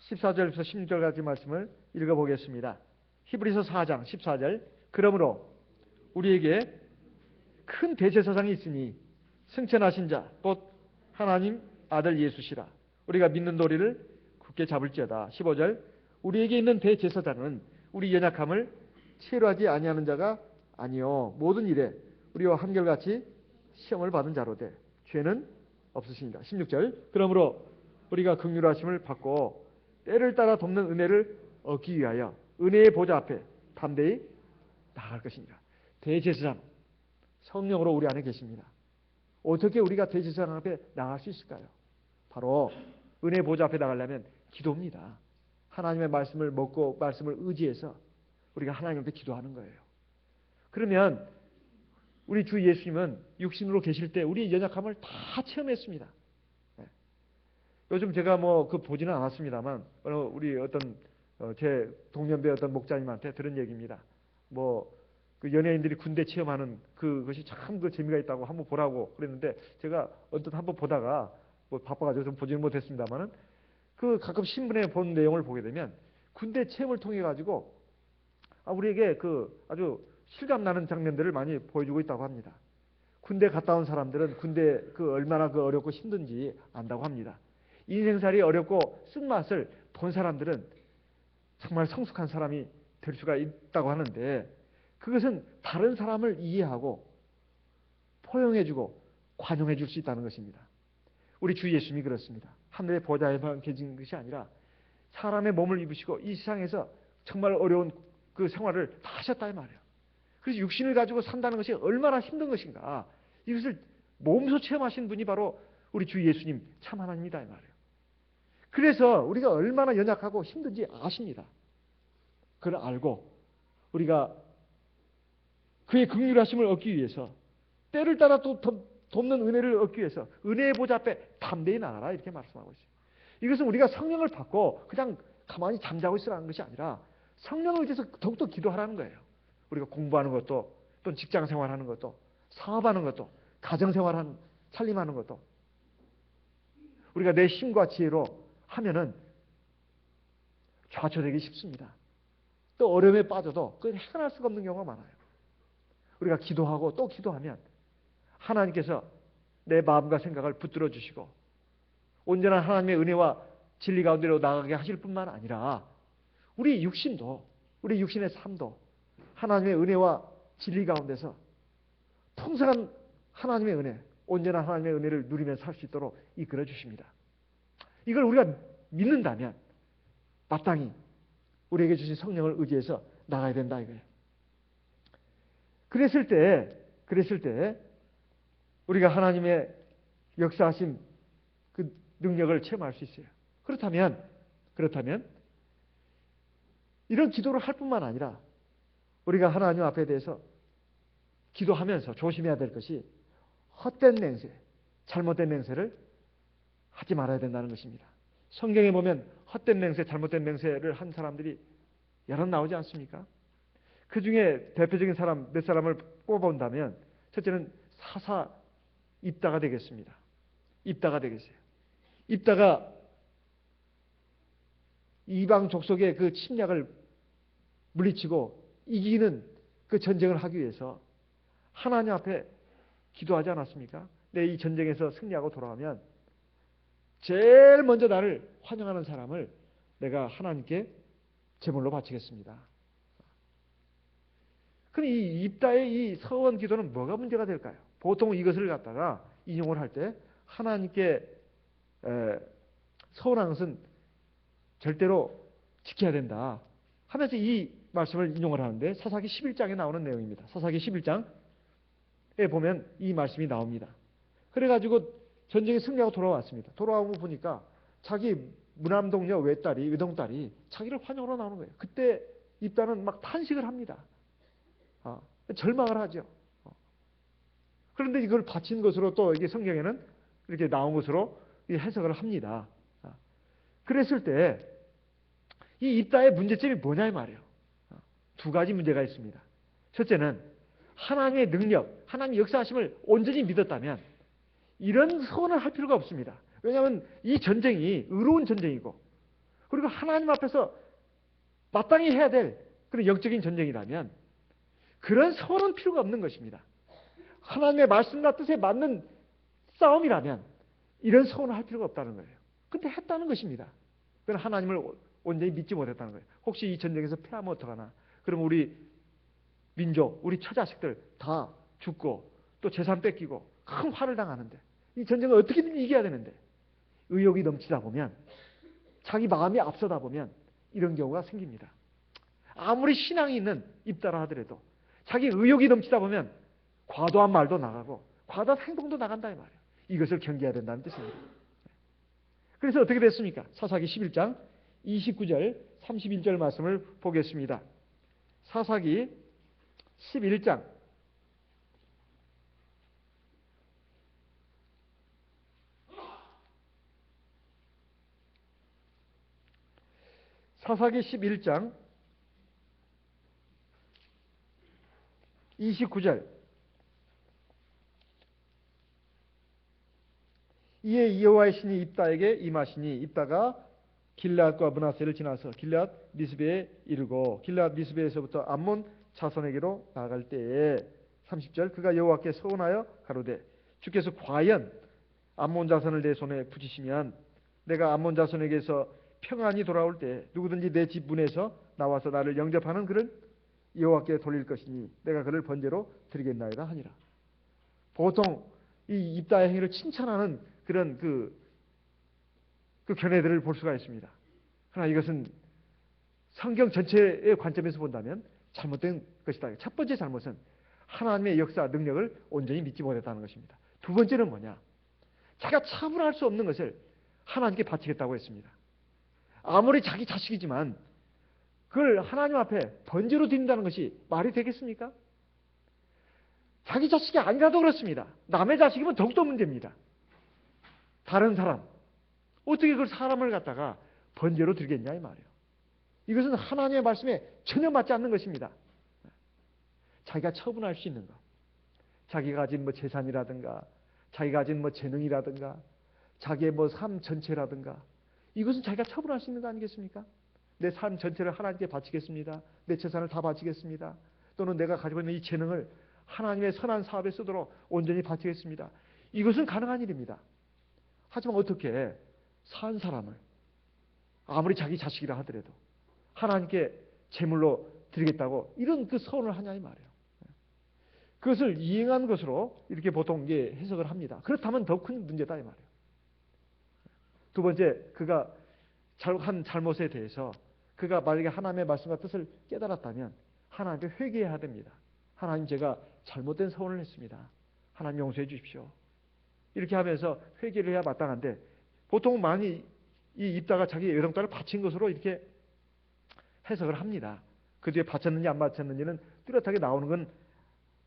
14절부터 16절까지 말씀을 읽어보겠습니다. 히브리서 4장 14절 그러므로 우리에게 큰 대제사장이 있으니 승천하신 자 곧 하나님 아들 예수시라. 우리가 믿는 도리를 굳게 잡을지어다. 15절 우리에게 있는 대제사장은 우리 연약함을 체류하지 아니하는 자가 아니요 모든 일에 우리와 한결같이 시험을 받은 자로되 죄는 없으십니다. 16절 그러므로 우리가 긍휼하심을 받고 때를 따라 돕는 은혜를 얻기 위하여 은혜의 보좌 앞에 담대히 나아갈 것입니다. 대제사장 성령으로 우리 안에 계십니다. 어떻게 우리가 대제사장 앞에 나갈 수 있을까요? 바로 은혜의 보좌 앞에 나가려면 기도입니다. 하나님의 말씀을 먹고 말씀을 의지해서 우리가 하나님 앞에 기도하는 거예요. 그러면 우리 주 예수님은 육신으로 계실 때 우리 연약함을 다 체험했습니다. 요즘 제가 보지는 않았습니다만 우리 어떤 제 동년배 어떤 목자님한테 들은 얘기입니다. 그 연예인들이 군대 체험하는 그것이 참 재미가 있다고 한번 보라고 그랬는데 제가 언뜻 한번 보다가 바빠가지고 좀 보지는 못했습니다만은 가끔 신문에 본 내용을 보게 되면 군대 체험을 통해 가지고 우리에게 아주 실감나는 장면들을 많이 보여주고 있다고 합니다. 군대 갔다 온 사람들은 군대 얼마나 어렵고 힘든지 안다고 합니다. 인생살이 어렵고 쓴맛을 본 사람들은 정말 성숙한 사람이 될 수가 있다고 하는데 그것은 다른 사람을 이해하고 포용해주고 관용해줄 수 있다는 것입니다. 우리 주 예수님이 그렇습니다. 하늘의 보좌에만 계신 것이 아니라 사람의 몸을 입으시고 이 세상에서 정말 어려운 그 생활을 다 하셨다 이 말이에요. 그래서 육신을 가지고 산다는 것이 얼마나 힘든 것인가 이것을 몸소 체험하신 분이 바로 우리 주 예수님 참 하나님이다 이 말이에요. 그래서 우리가 얼마나 연약하고 힘든지 아십니다. 그걸 알고 우리가 그의 긍휼하심을 얻기 위해서 때를 따라 또 돕는 은혜를 얻기 위해서 은혜의 보좌 앞에 담대히 나가라 이렇게 말씀하고 있어요. 이것은 우리가 성령을 받고 그냥 가만히 잠자고 있으라는 것이 아니라 성령을 의지해서 더욱더 기도하라는 거예요. 우리가 공부하는 것도 또 직장 생활하는 것도 사업하는 것도 가정생활하는 살림하는 것도 우리가 내 힘과 지혜로 하면은 좌초되기 쉽습니다. 또 어려움에 빠져도 그걸 해결할 수가 없는 경우가 많아요. 우리가 기도하고 또 기도하면 하나님께서 내 마음과 생각을 붙들어 주시고 온전한 하나님의 은혜와 진리 가운데로 나가게 하실 뿐만 아니라 우리 육신도 우리 육신의 삶도 하나님의 은혜와 진리 가운데서 풍성한 하나님의 은혜, 온전한 하나님의 은혜를 누리면서 살 수 있도록 이끌어 주십니다. 이걸 우리가 믿는다면 마땅히 우리에게 주신 성령을 의지해서 나가야 된다 이거예요. 그랬을 때 우리가 하나님의 역사하심 그 능력을 체험할 수 있어요. 그렇다면 이런 기도를 할 뿐만 아니라 우리가 하나님 앞에 대해서 기도하면서 조심해야 될 것이 헛된 맹세, 잘못된 맹세를 하지 말아야 된다는 것입니다. 성경에 보면 헛된 맹세, 잘못된 맹세를 한 사람들이 여러 나오지 않습니까? 그 중에 대표적인 사람 몇 사람을 뽑아본다면 첫째는 사사 입다가 되겠습니다. 입다가 되겠어요. 입다가 이방 족속의 그 침략을 물리치고 이기는 그 전쟁을 하기 위해서 하나님 앞에 기도하지 않았습니까? 내 이 전쟁에서 승리하고 돌아오면 제일 먼저 나를 환영하는 사람을 내가 하나님께 제물로 바치겠습니다. 그럼 이 입다의 이 서원 기도는 뭐가 문제가 될까요? 보통 이것을 갖다가 인용을 할 때 하나님께 서원한 것은 절대로 지켜야 된다 하면서 이 말씀을 인용을 하는데 사사기 11장에 나오는 내용입니다. 사사기 11장에 보면 이 말씀이 나옵니다. 그래가지고 전쟁에 승리하고 돌아왔습니다. 돌아오고 보니까 자기 무남동녀 외딸이 외동딸이 자기를 환영으로 나오는 거예요. 그때 입다는 막 탄식을 합니다. 절망을 하죠. 그런데 이걸 바친 것으로 또 이게 성경에는 이렇게 나온 것으로 해석을 합니다. 그랬을 때 이 입다의 문제점이 뭐냐 이 말이에요. 두 가지 문제가 있습니다. 첫째는 하나님의 능력, 하나님의 역사하심을 온전히 믿었다면 이런 서원을 할 필요가 없습니다. 왜냐하면 이 전쟁이 의로운 전쟁이고 그리고 하나님 앞에서 마땅히 해야 될 그런 영적인 전쟁이라면 그런 서원은 필요가 없는 것입니다. 하나님의 말씀과 뜻에 맞는 싸움이라면 이런 서원을 할 필요가 없다는 거예요. 근데 했다는 것입니다. 그건 하나님을 온전히 믿지 못했다는 거예요. 혹시 이 전쟁에서 패하면 어떡하나? 그럼 우리 민족, 우리 처자식들 다 죽고 또 재산 뺏기고 큰 화를 당하는데 이 전쟁을 어떻게든 이겨야 되는데 의욕이 넘치다 보면 자기 마음이 앞서다 보면 이런 경우가 생깁니다. 아무리 신앙이 있는 입다라 하더라도 자기 의욕이 넘치다 보면 과도한 말도 나가고 과도한 행동도 나간다 이 말이에요. 이것을 경계해야 된다는 뜻입니다. 그래서 어떻게 됐습니까? 사사기 11장 29절 31절 말씀을 보겠습니다. 사사기 11장 사사기 11장 29절. 이에 여호와의 신이 입다에게 임하시니 입다가 길앗과 므낫세를 지나서 길앗 미스베에 이르고 길앗 미스베에서부터 암몬 자손에게로 나아갈 때에 30절 그가 여호와께 서원하여 가로되 주께서 과연 암몬 자손을 내 손에 붙이시면 내가 암몬 자손에게서 평안히 돌아올 때 누구든지 내 집 문에서 나와서 나를 영접하는 그를 여호와께 돌릴 것이니 내가 그를 번제로 드리겠나이다 하니라. 보통 이 입다의 행위를 칭찬하는 그런 그 견해들을 볼 수가 있습니다. 그러나 이것은 성경 전체의 관점에서 본다면 잘못된 것이다. 첫 번째 잘못은 하나님의 역사, 능력을 온전히 믿지 못했다는 것입니다. 두 번째는 뭐냐? 자기가 차분할 수 없는 것을 하나님께 바치겠다고 했습니다. 아무리 자기 자식이지만 그걸 하나님 앞에 번제로 드린다는 것이 말이 되겠습니까? 자기 자식이 아니라도 그렇습니다. 남의 자식이면 더욱더 문제입니다. 다른 사람, 어떻게 그걸 사람을 갖다가 번제로 드리겠냐 이 말이에요. 이것은 하나님의 말씀에 전혀 맞지 않는 것입니다. 자기가 처분할 수 있는 것, 자기가 가진 뭐 재산이라든가, 자기가 가진 뭐 재능이라든가, 자기의 뭐 삶 전체라든가, 이것은 자기가 처분할 수 있는 거 아니겠습니까? 내 삶 전체를 하나님께 바치겠습니다. 내 재산을 다 바치겠습니다. 또는 내가 가지고 있는 이 재능을 하나님의 선한 사업에 쓰도록 온전히 바치겠습니다. 이것은 가능한 일입니다. 하지만 어떻게 산 사람을 아무리 자기 자식이라 하더라도 하나님께 제물로 드리겠다고 이런 그 서원을 하냐 이 말이에요. 그것을 이행한 것으로 이렇게 보통 이제 해석을 합니다. 그렇다면 더 큰 문제다 이 말이에요. 두 번째, 그가 한 잘못에 대해서 그가 만약에 하나님의 말씀과 뜻을 깨달았다면 하나님께 회개해야 됩니다. 하나님, 제가 잘못된 서원을 했습니다. 하나님 용서해 주십시오. 이렇게 하면서 회개를 해야 마땅한데 보통 많이 이 입다가 자기 외동딸을 바친 것으로 이렇게 해석을 합니다. 그 뒤에 바쳤는지 안 바쳤는지는 뚜렷하게 나오는 건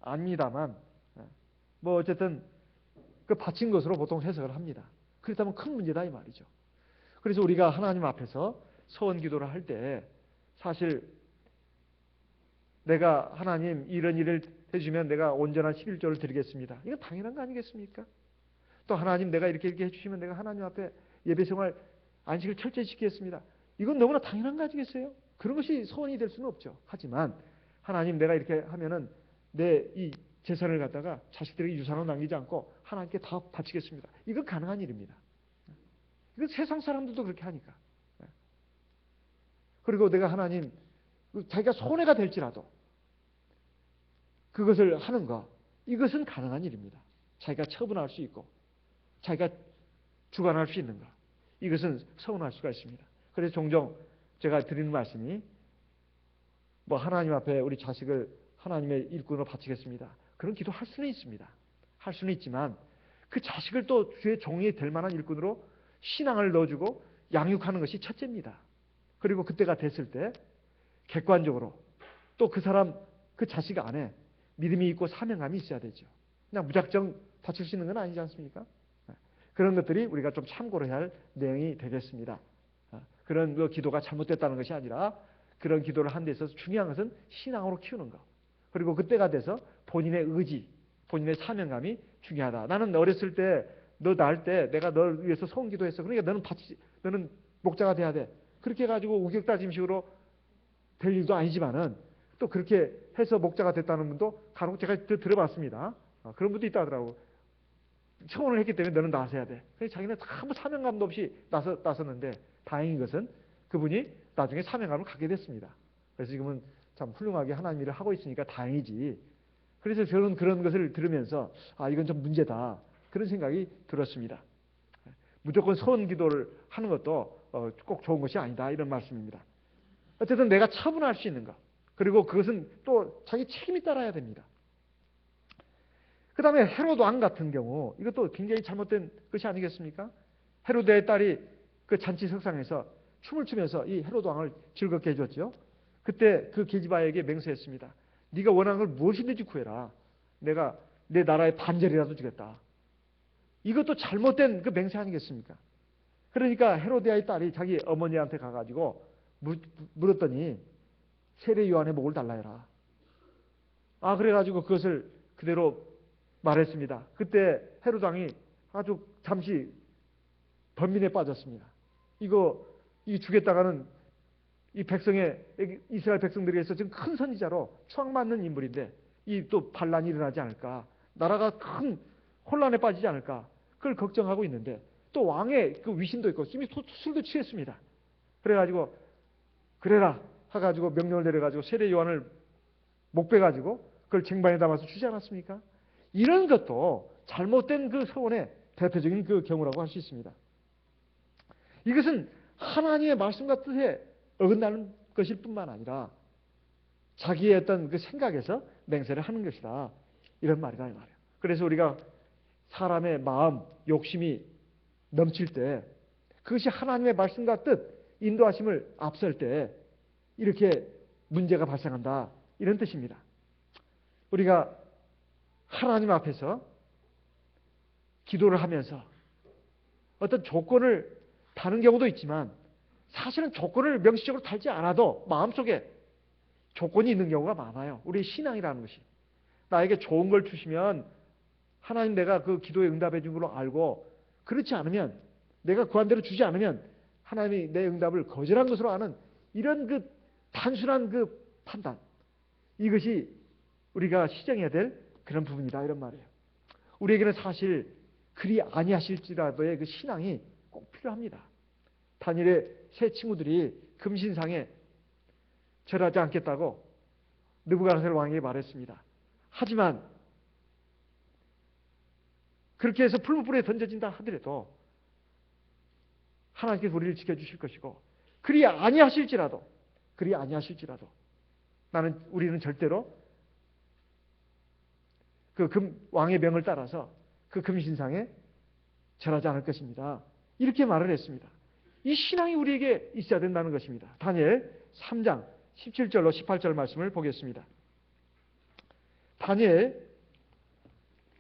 아닙니다만 뭐 어쨌든 그 바친 것으로 보통 해석을 합니다. 그렇다면 큰 문제다 이 말이죠. 그래서 우리가 하나님 앞에서 서원 기도를 할 때 사실 내가 하나님 이런 일을 해주면 내가 온전한 11조를 드리겠습니다. 이건 당연한 거 아니겠습니까? 또 하나님 내가 이렇게 해주시면 내가 하나님 앞에 예배생활 안식을 철저히 지키겠습니다. 이건 너무나 당연한 거 아니겠어요? 그런 것이 서원이 될 수는 없죠. 하지만 하나님 내가 이렇게 하면은 내 이 재산을 갖다가 자식들에게 유산으로 남기지 않고 하나님께 다 바치겠습니다. 이건 가능한 일입니다. 이건 세상 사람들도 그렇게 하니까. 그리고 내가 하나님 자기가 손해가 될지라도 그것을 하는 것, 이것은 가능한 일입니다. 자기가 처분할 수 있고 자기가 주관할 수 있는 것, 이것은 서운할 수가 있습니다. 그래서 종종 제가 드리는 말씀이 뭐 하나님 앞에 우리 자식을 하나님의 일꾼으로 바치겠습니다. 그런 기도 할 수는 있습니다. 할 수는 있지만 그 자식을 또 주의 종이 될 만한 일꾼으로 신앙을 넣어주고 양육하는 것이 첫째입니다. 그리고 그때가 됐을 때 객관적으로 또 그 사람, 그 자식 안에 믿음이 있고 사명감이 있어야 되죠. 그냥 무작정 바칠 수 있는 건 아니지 않습니까? 그런 것들이 우리가 좀 참고로 해야 할 내용이 되겠습니다. 그런 그 기도가 잘못됐다는 것이 아니라 그런 기도를 하는 데 있어서 중요한 것은 신앙으로 키우는 것. 그리고 그때가 돼서 본인의 의지, 본인의 사명감이 중요하다. 나는 어렸을 때 너 낳을 때 내가 널 위해서 소원 기도했어. 그러니까 너는 목자가 돼야 돼. 그렇게 해가지고 우격다짐식으로 될 일도 아니지만은 또 그렇게 해서 목자가 됐다는 분도 간혹 제가 들어봤습니다. 그런 분도 있다 하더라고. 청혼을 했기 때문에 너는 나서야 돼. 그래서 자기는 아무 사명감도 없이 나섰는데 다행인 것은 그분이 나중에 사명감을 갖게 됐습니다. 그래서 지금은 참 훌륭하게 하나님 일을 하고 있으니까 다행이지. 그래서 저는 그런 것을 들으면서 이건 좀 문제다. 그런 생각이 들었습니다. 무조건 소원 기도를 하는 것도 꼭 좋은 것이 아니다. 이런 말씀입니다. 어쨌든 내가 처분할 수 있는 것. 그리고 그것은 또 자기 책임이 따라야 됩니다. 그 다음에 헤롯 왕 같은 경우 이것도 굉장히 잘못된 것이 아니겠습니까? 헤롯의 딸이 그 잔치 석상에서 춤을 추면서 이 헤롯 왕을 즐겁게 해줬죠. 그때 그 게지바에게 맹세했습니다. 네가 원하는 걸 무엇이든지 구해라. 내가 내 나라의 반절이라도 주겠다. 이것도 잘못된 그 맹세 아니겠습니까? 그러니까 헤로디아의 딸이 자기 어머니한테 가가지고 물었더니 세례 요한의 목을 달라 해라. 그래가지고 그것을 그대로 말했습니다. 그때 헤롯 왕이 아주 잠시 번민에 빠졌습니다. 이거 주겠다가는 이 이스라엘 백성들에게서 지금 큰 선지자로 추앙받는 인물인데 이 또 반란이 일어나지 않을까, 나라가 큰 혼란에 빠지지 않을까, 그걸 걱정하고 있는데 또 왕의 그 위신도 있고 이미 술도 취했습니다. 그래가지고 그래라 해가지고 명령을 내려가지고 세례 요한을 목 빼가지고 그걸 쟁반에 담아서 주지 않았습니까? 이런 것도 잘못된 그 서원의 대표적인 그 경우라고 할 수 있습니다. 이것은 하나님의 말씀과 뜻에 어긋나는 것일 뿐만 아니라 자기의 어떤 그 생각에서 맹세를 하는 것이다. 이런 말이다 이 말이에요. 그래서 우리가 사람의 마음, 욕심이 넘칠 때 그것이 하나님의 말씀과 뜻, 인도하심을 앞설 때 이렇게 문제가 발생한다. 이런 뜻입니다. 우리가 하나님 앞에서 기도를 하면서 어떤 조건을 다는 경우도 있지만 사실은 조건을 명시적으로 달지 않아도 마음속에 조건이 있는 경우가 많아요. 우리 신앙이라는 것이. 나에게 좋은 걸 주시면 하나님 내가 그 기도에 응답해 준 걸로 알고, 그렇지 않으면 내가 구한 대로 주지 않으면 하나님이 내 응답을 거절한 것으로 아는 이런 그 단순한 그 판단, 이것이 우리가 시정해야 될 그런 부분이다 이런 말이에요. 우리에게는 사실 그리 아니하실지라도의 그 신앙이 꼭 필요합니다. 다니엘의 세 친구들이 금신상에 절하지 않겠다고 느부갓네살 왕에게 말했습니다. 하지만 그렇게 해서 풀무불에 던져진다 하더라도 하나님께서 우리를 지켜주실 것이고, 그리 아니하실지라도 우리는 절대로 그 왕의 명을 따라서 그 금신상에 절하지 않을 것입니다. 이렇게 말을 했습니다. 이 신앙이 우리에게 있어야 된다는 것입니다. 다니엘 3장 17절로 18절 말씀을 보겠습니다. 다니엘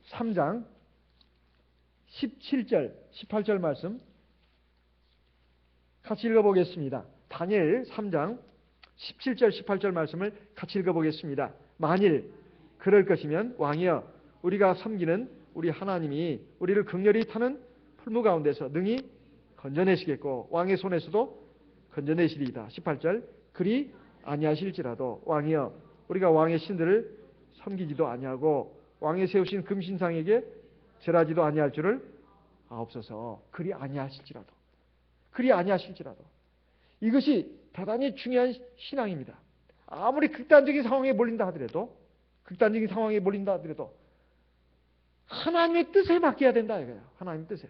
3장 17절 18절 말씀 같이 읽어보겠습니다. 다니엘 3장 17절 18절 말씀을 같이 읽어보겠습니다. 만일 그럴 것이면 왕이여, 우리가 섬기는 우리 하나님이 우리를 극렬히 타는 풀무 가운데서 능히 건져내시겠고 왕의 손에서도 건져내시리이다. 18절 그리 아니하실지라도 왕이여, 우리가 왕의 신들을 섬기지도 아니하고 왕의 세우신 금신상에게 절하지도 아니할 줄을 아옵소서. 그리 아니하실지라도 이것이 대단히 중요한 신앙입니다. 아무리 극단적인 상황에 몰린다 하더라도 하나님의 뜻에 맡겨야 된다 이거예요. 하나님의 뜻에.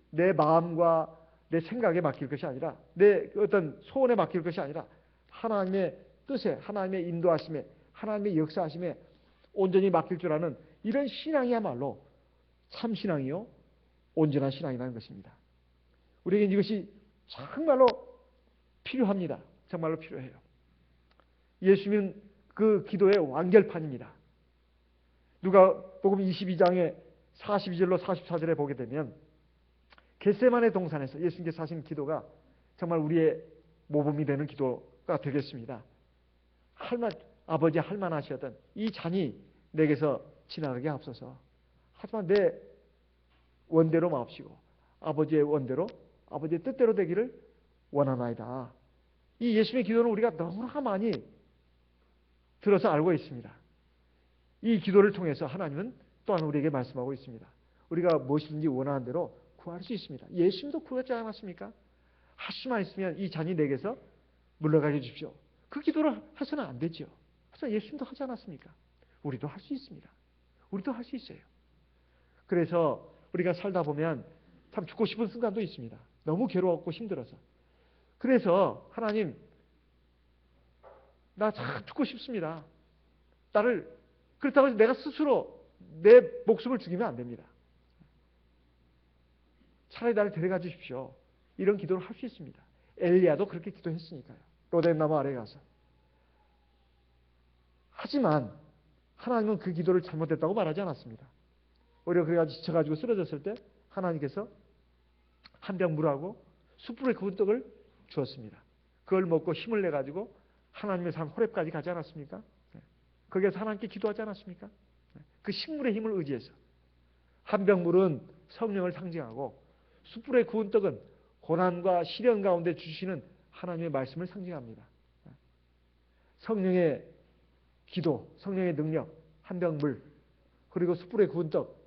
내 마음과 내 생각에 맡길 것이 아니라, 내 어떤 소원에 맡길 것이 아니라 하나님의 뜻에, 하나님의 인도하심에, 하나님의 역사하심에 온전히 맡길 줄 아는 이런 신앙이야말로 참 신앙이요 온전한 신앙이라는 것입니다. 우리에게 이것이 정말로 필요합니다. 정말로 필요해요. 예수님은 그 기도의 완결판입니다. 누가복음 22장의 42절로 44절에 보게 되면 겟세마네 동산에서 예수님께서 하신 기도가 정말 우리의 모범이 되는 기도가 되겠습니다. 아버지 할만하시었던 이 잔이 내게서 지나가게 하옵소서. 하지만 내 원대로 마옵시고 아버지의 원대로, 아버지의 뜻대로 되기를 원하나이다. 이 예수님의 기도는 우리가 너무나 많이 들어서 알고 있습니다. 이 기도를 통해서 하나님은 또한 우리에게 말씀하고 있습니다. 우리가 무엇이든지 원하는 대로 구할 수 있습니다. 예수님도 구하지 않았습니까? 할 수만 있으면 이 잔이 내게서 물러가게 해주십시오. 그 기도를 해서는 안 되죠. 하지만 예수님도 하지 않았습니까? 우리도 할 수 있습니다. 우리도 할 수 있어요. 그래서 우리가 살다 보면 참 죽고 싶은 순간도 있습니다. 너무 괴로웠고 힘들어서. 그래서 하나님, 나 참 죽고 싶습니다. 그렇다고 해서 내가 스스로 내 목숨을 죽이면 안 됩니다. 차라리 나를 데려가 주십시오. 이런 기도를 할 수 있습니다. 엘리야도 그렇게 기도했으니까요. 로뎀나무 아래에 가서. 하지만 하나님은 그 기도를 잘못했다고 말하지 않았습니다. 오히려 그래가지고 지쳐가지고 쓰러졌을 때 하나님께서 한 병 물하고 숯불에 구운 떡을 주었습니다. 그걸 먹고 힘을 내가지고 하나님의 산 호렙까지 가지 않았습니까? 거기에서 하나님께 기도하지 않았습니까? 그 식물의 힘을 의지해서. 한 병 물은 성령을 상징하고 숯불에 구운 떡은 고난과 시련 가운데 주시는 하나님의 말씀을 상징합니다. 성령의 기도, 성령의 능력, 한 병 물, 그리고 숯불에 구운 떡,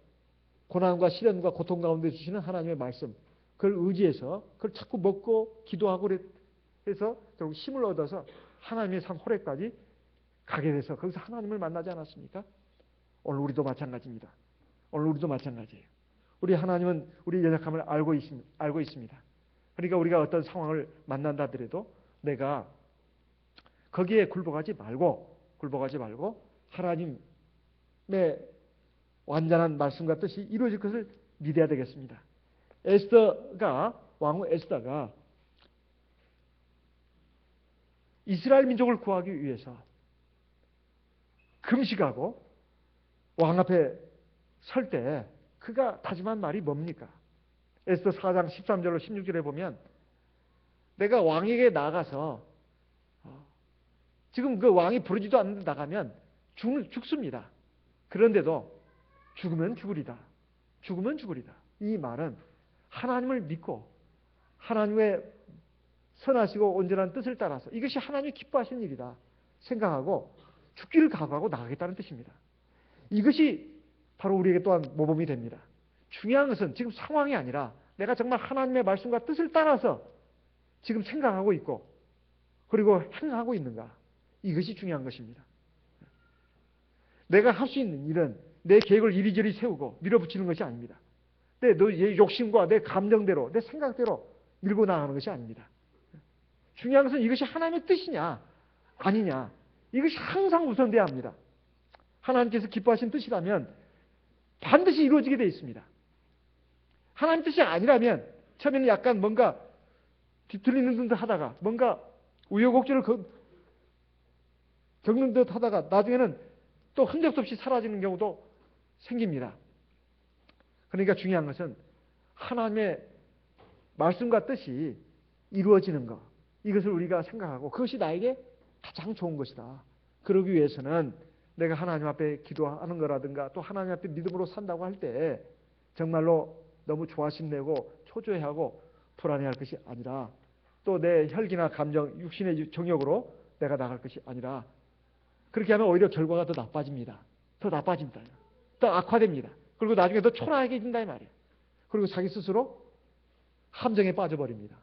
고난과 시련과 고통 가운데 주시는 하나님의 말씀, 그걸 의지해서 그걸 자꾸 먹고 기도하고 해서 결국 힘을 얻어서 하나님의 산 호렙까지 가게 돼서 거기서 하나님을 만나지 않았습니까? 오늘 우리도 마찬가지입니다. 오늘 우리도 마찬가지예요. 우리 하나님은 우리 연약함을 알고 있습니다. 그러니까 우리가 어떤 상황을 만난다 하더라도 내가 거기에 굴복하지 말고 하나님의 완전한 말씀과 뜻이 이루어질 것을 믿어야 되겠습니다. 왕후 에스더가 이스라엘 민족을 구하기 위해서 금식하고 왕 앞에 설 때 그가 다짐한 말이 뭡니까? 에스더 4장 13절로 16절에 보면 내가 왕에게 나가서 지금 그 왕이 부르지도 않는데 나가면 죽습니다. 그런데도 죽으면 죽으리다. 이 말은 하나님을 믿고 하나님의 선하시고 온전한 뜻을 따라서 이것이 하나님이 기뻐하시는 일이다 생각하고 죽기를 각오하고 나가겠다는 뜻입니다. 이것이 바로 우리에게 또한 모범이 됩니다. 중요한 것은 지금 상황이 아니라 내가 정말 하나님의 말씀과 뜻을 따라서 지금 생각하고 있고 그리고 행하고 있는가, 이것이 중요한 것입니다. 내가 할 수 있는 일은 내 계획을 이리저리 세우고 밀어붙이는 것이 아닙니다. 내 욕심과 내 감정대로 내 생각대로 밀고 나가는 것이 아닙니다. 중요한 것은 이것이 하나님의 뜻이냐 아니냐, 이것이 항상 우선돼야 합니다. 하나님께서 기뻐하신 뜻이라면 반드시 이루어지게 되어 있습니다. 하나님 뜻이 아니라면 처음에는 약간 뭔가 뒤틀리는 듯 하다가 뭔가 우여곡절을 겪는 듯 하다가 나중에는 또 흔적도 없이 사라지는 경우도 생깁니다. 그러니까 중요한 것은 하나님의 말씀과 뜻이 이루어지는 것, 이것을 우리가 생각하고 그것이 나에게 가장 좋은 것이다. 그러기 위해서는 내가 하나님 앞에 기도하는 거라든가 또 하나님 앞에 믿음으로 산다고 할 때 정말로 너무 조바심내고 초조해하고 불안해할 것이 아니라 또 내 혈기나 감정, 육신의 정욕으로 내가 나갈 것이 아니라 그렇게 하면 오히려 결과가 더 나빠집니다. 더 악화됩니다. 그리고 나중에 더 초라해진다 이 말이에요. 그리고 자기 스스로 함정에 빠져버립니다.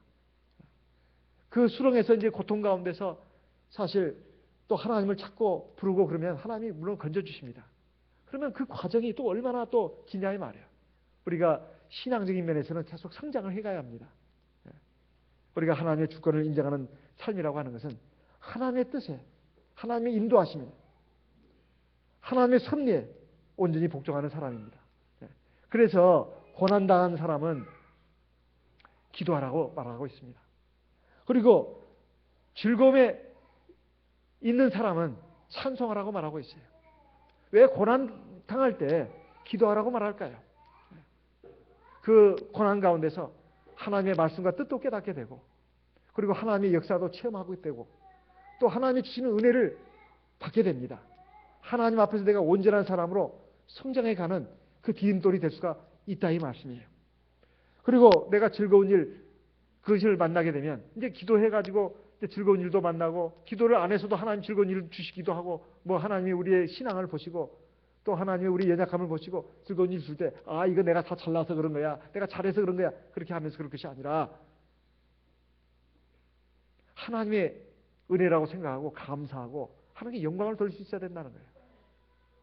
그 수렁에서 이제 고통 가운데서 사실 또 하나님을 찾고 부르고 그러면 하나님이 물론 건져주십니다. 그러면 그 과정이 또 얼마나 또 기냐 이 말이에요. 우리가 신앙적인 면에서는 계속 성장을 해가야 합니다. 우리가 하나님의 주권을 인정하는 삶이라고 하는 것은 하나님의 뜻에, 하나님의 인도하심에, 하나님의 섭리에 온전히 복종하는 사람입니다. 그래서 고난당한 사람은 기도하라고 말하고 있습니다. 그리고 즐거움에 있는 사람은 찬송하라고 말하고 있어요. 왜 고난 당할 때 기도하라고 말할까요? 그 고난 가운데서 하나님의 말씀과 뜻도 깨닫게 되고 그리고 하나님의 역사도 체험하게 되고 또 하나님이 주시는 은혜를 받게 됩니다. 하나님 앞에서 내가 온전한 사람으로 성장해가는 그 디딤돌이 될 수가 있다 이 말씀이에요. 그리고 내가 즐거운 일, 그것을 만나게 되면 이제 기도해가지고 이제 즐거운 일도 만나고 기도를 안 해서도 하나님 즐거운 일을 주시기도 하고 뭐 하나님이 우리의 신앙을 보시고 또 하나님이 우리 연약함을 보시고 즐거운 일 줄 때 아 이거 내가 다 잘나서 그런 거야, 내가 잘해서 그런 거야, 그렇게 하면서 그럴 것이 아니라 하나님의 은혜라고 생각하고 감사하고 하나님께 영광을 돌릴 수 있어야 된다는 거예요.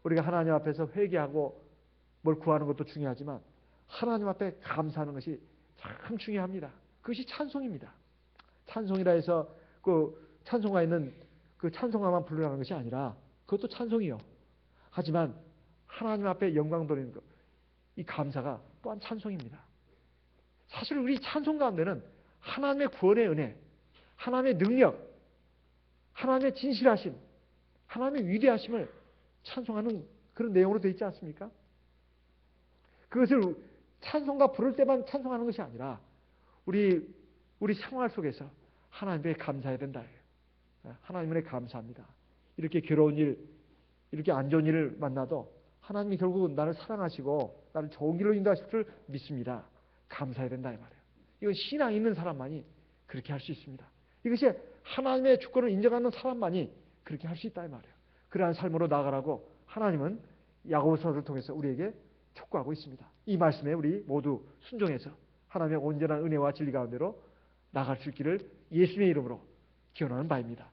우리가 하나님 앞에서 회개하고 뭘 구하는 것도 중요하지만 하나님 앞에 감사하는 것이 참 중요합니다. 그것이 찬송입니다. 찬송이라 해서 그 찬송가 있는 그 찬송가만 부르라는 것이 아니라 그것도 찬송이요. 하지만 하나님 앞에 영광 돌리는 것, 이 감사가 또한 찬송입니다. 사실 우리 찬송 가운데는 하나님의 구원의 은혜, 하나님의 능력, 하나님의 진실하심, 하나님의 위대하심을 찬송하는 그런 내용으로 되어 있지 않습니까? 그것을 찬송가 부를 때만 찬송하는 것이 아니라 우리 생활 속에서 하나님께 감사해야 된다. 하나님께 감사합니다. 이렇게 괴로운 일, 이렇게 안 좋은 일을 만나도 하나님이 결국 나를 사랑하시고 나를 좋은 길로 인도하실 줄 믿습니다. 감사해야 된다 이 말이에요. 이건 신앙 있는 사람만이 그렇게 할 수 있습니다. 이것이 하나님의 주권을 인정하는 사람만이 그렇게 할 수 있다 이 말이에요. 그러한 삶으로 나아가라고 하나님은 야고보서를 통해서 우리에게 촉구하고 있습니다. 이 말씀에 우리 모두 순종해서 하나님의 온전한 은혜와 진리 가운데로 나갈 수 있기를 예수님의 이름으로 기원하는 바입니다.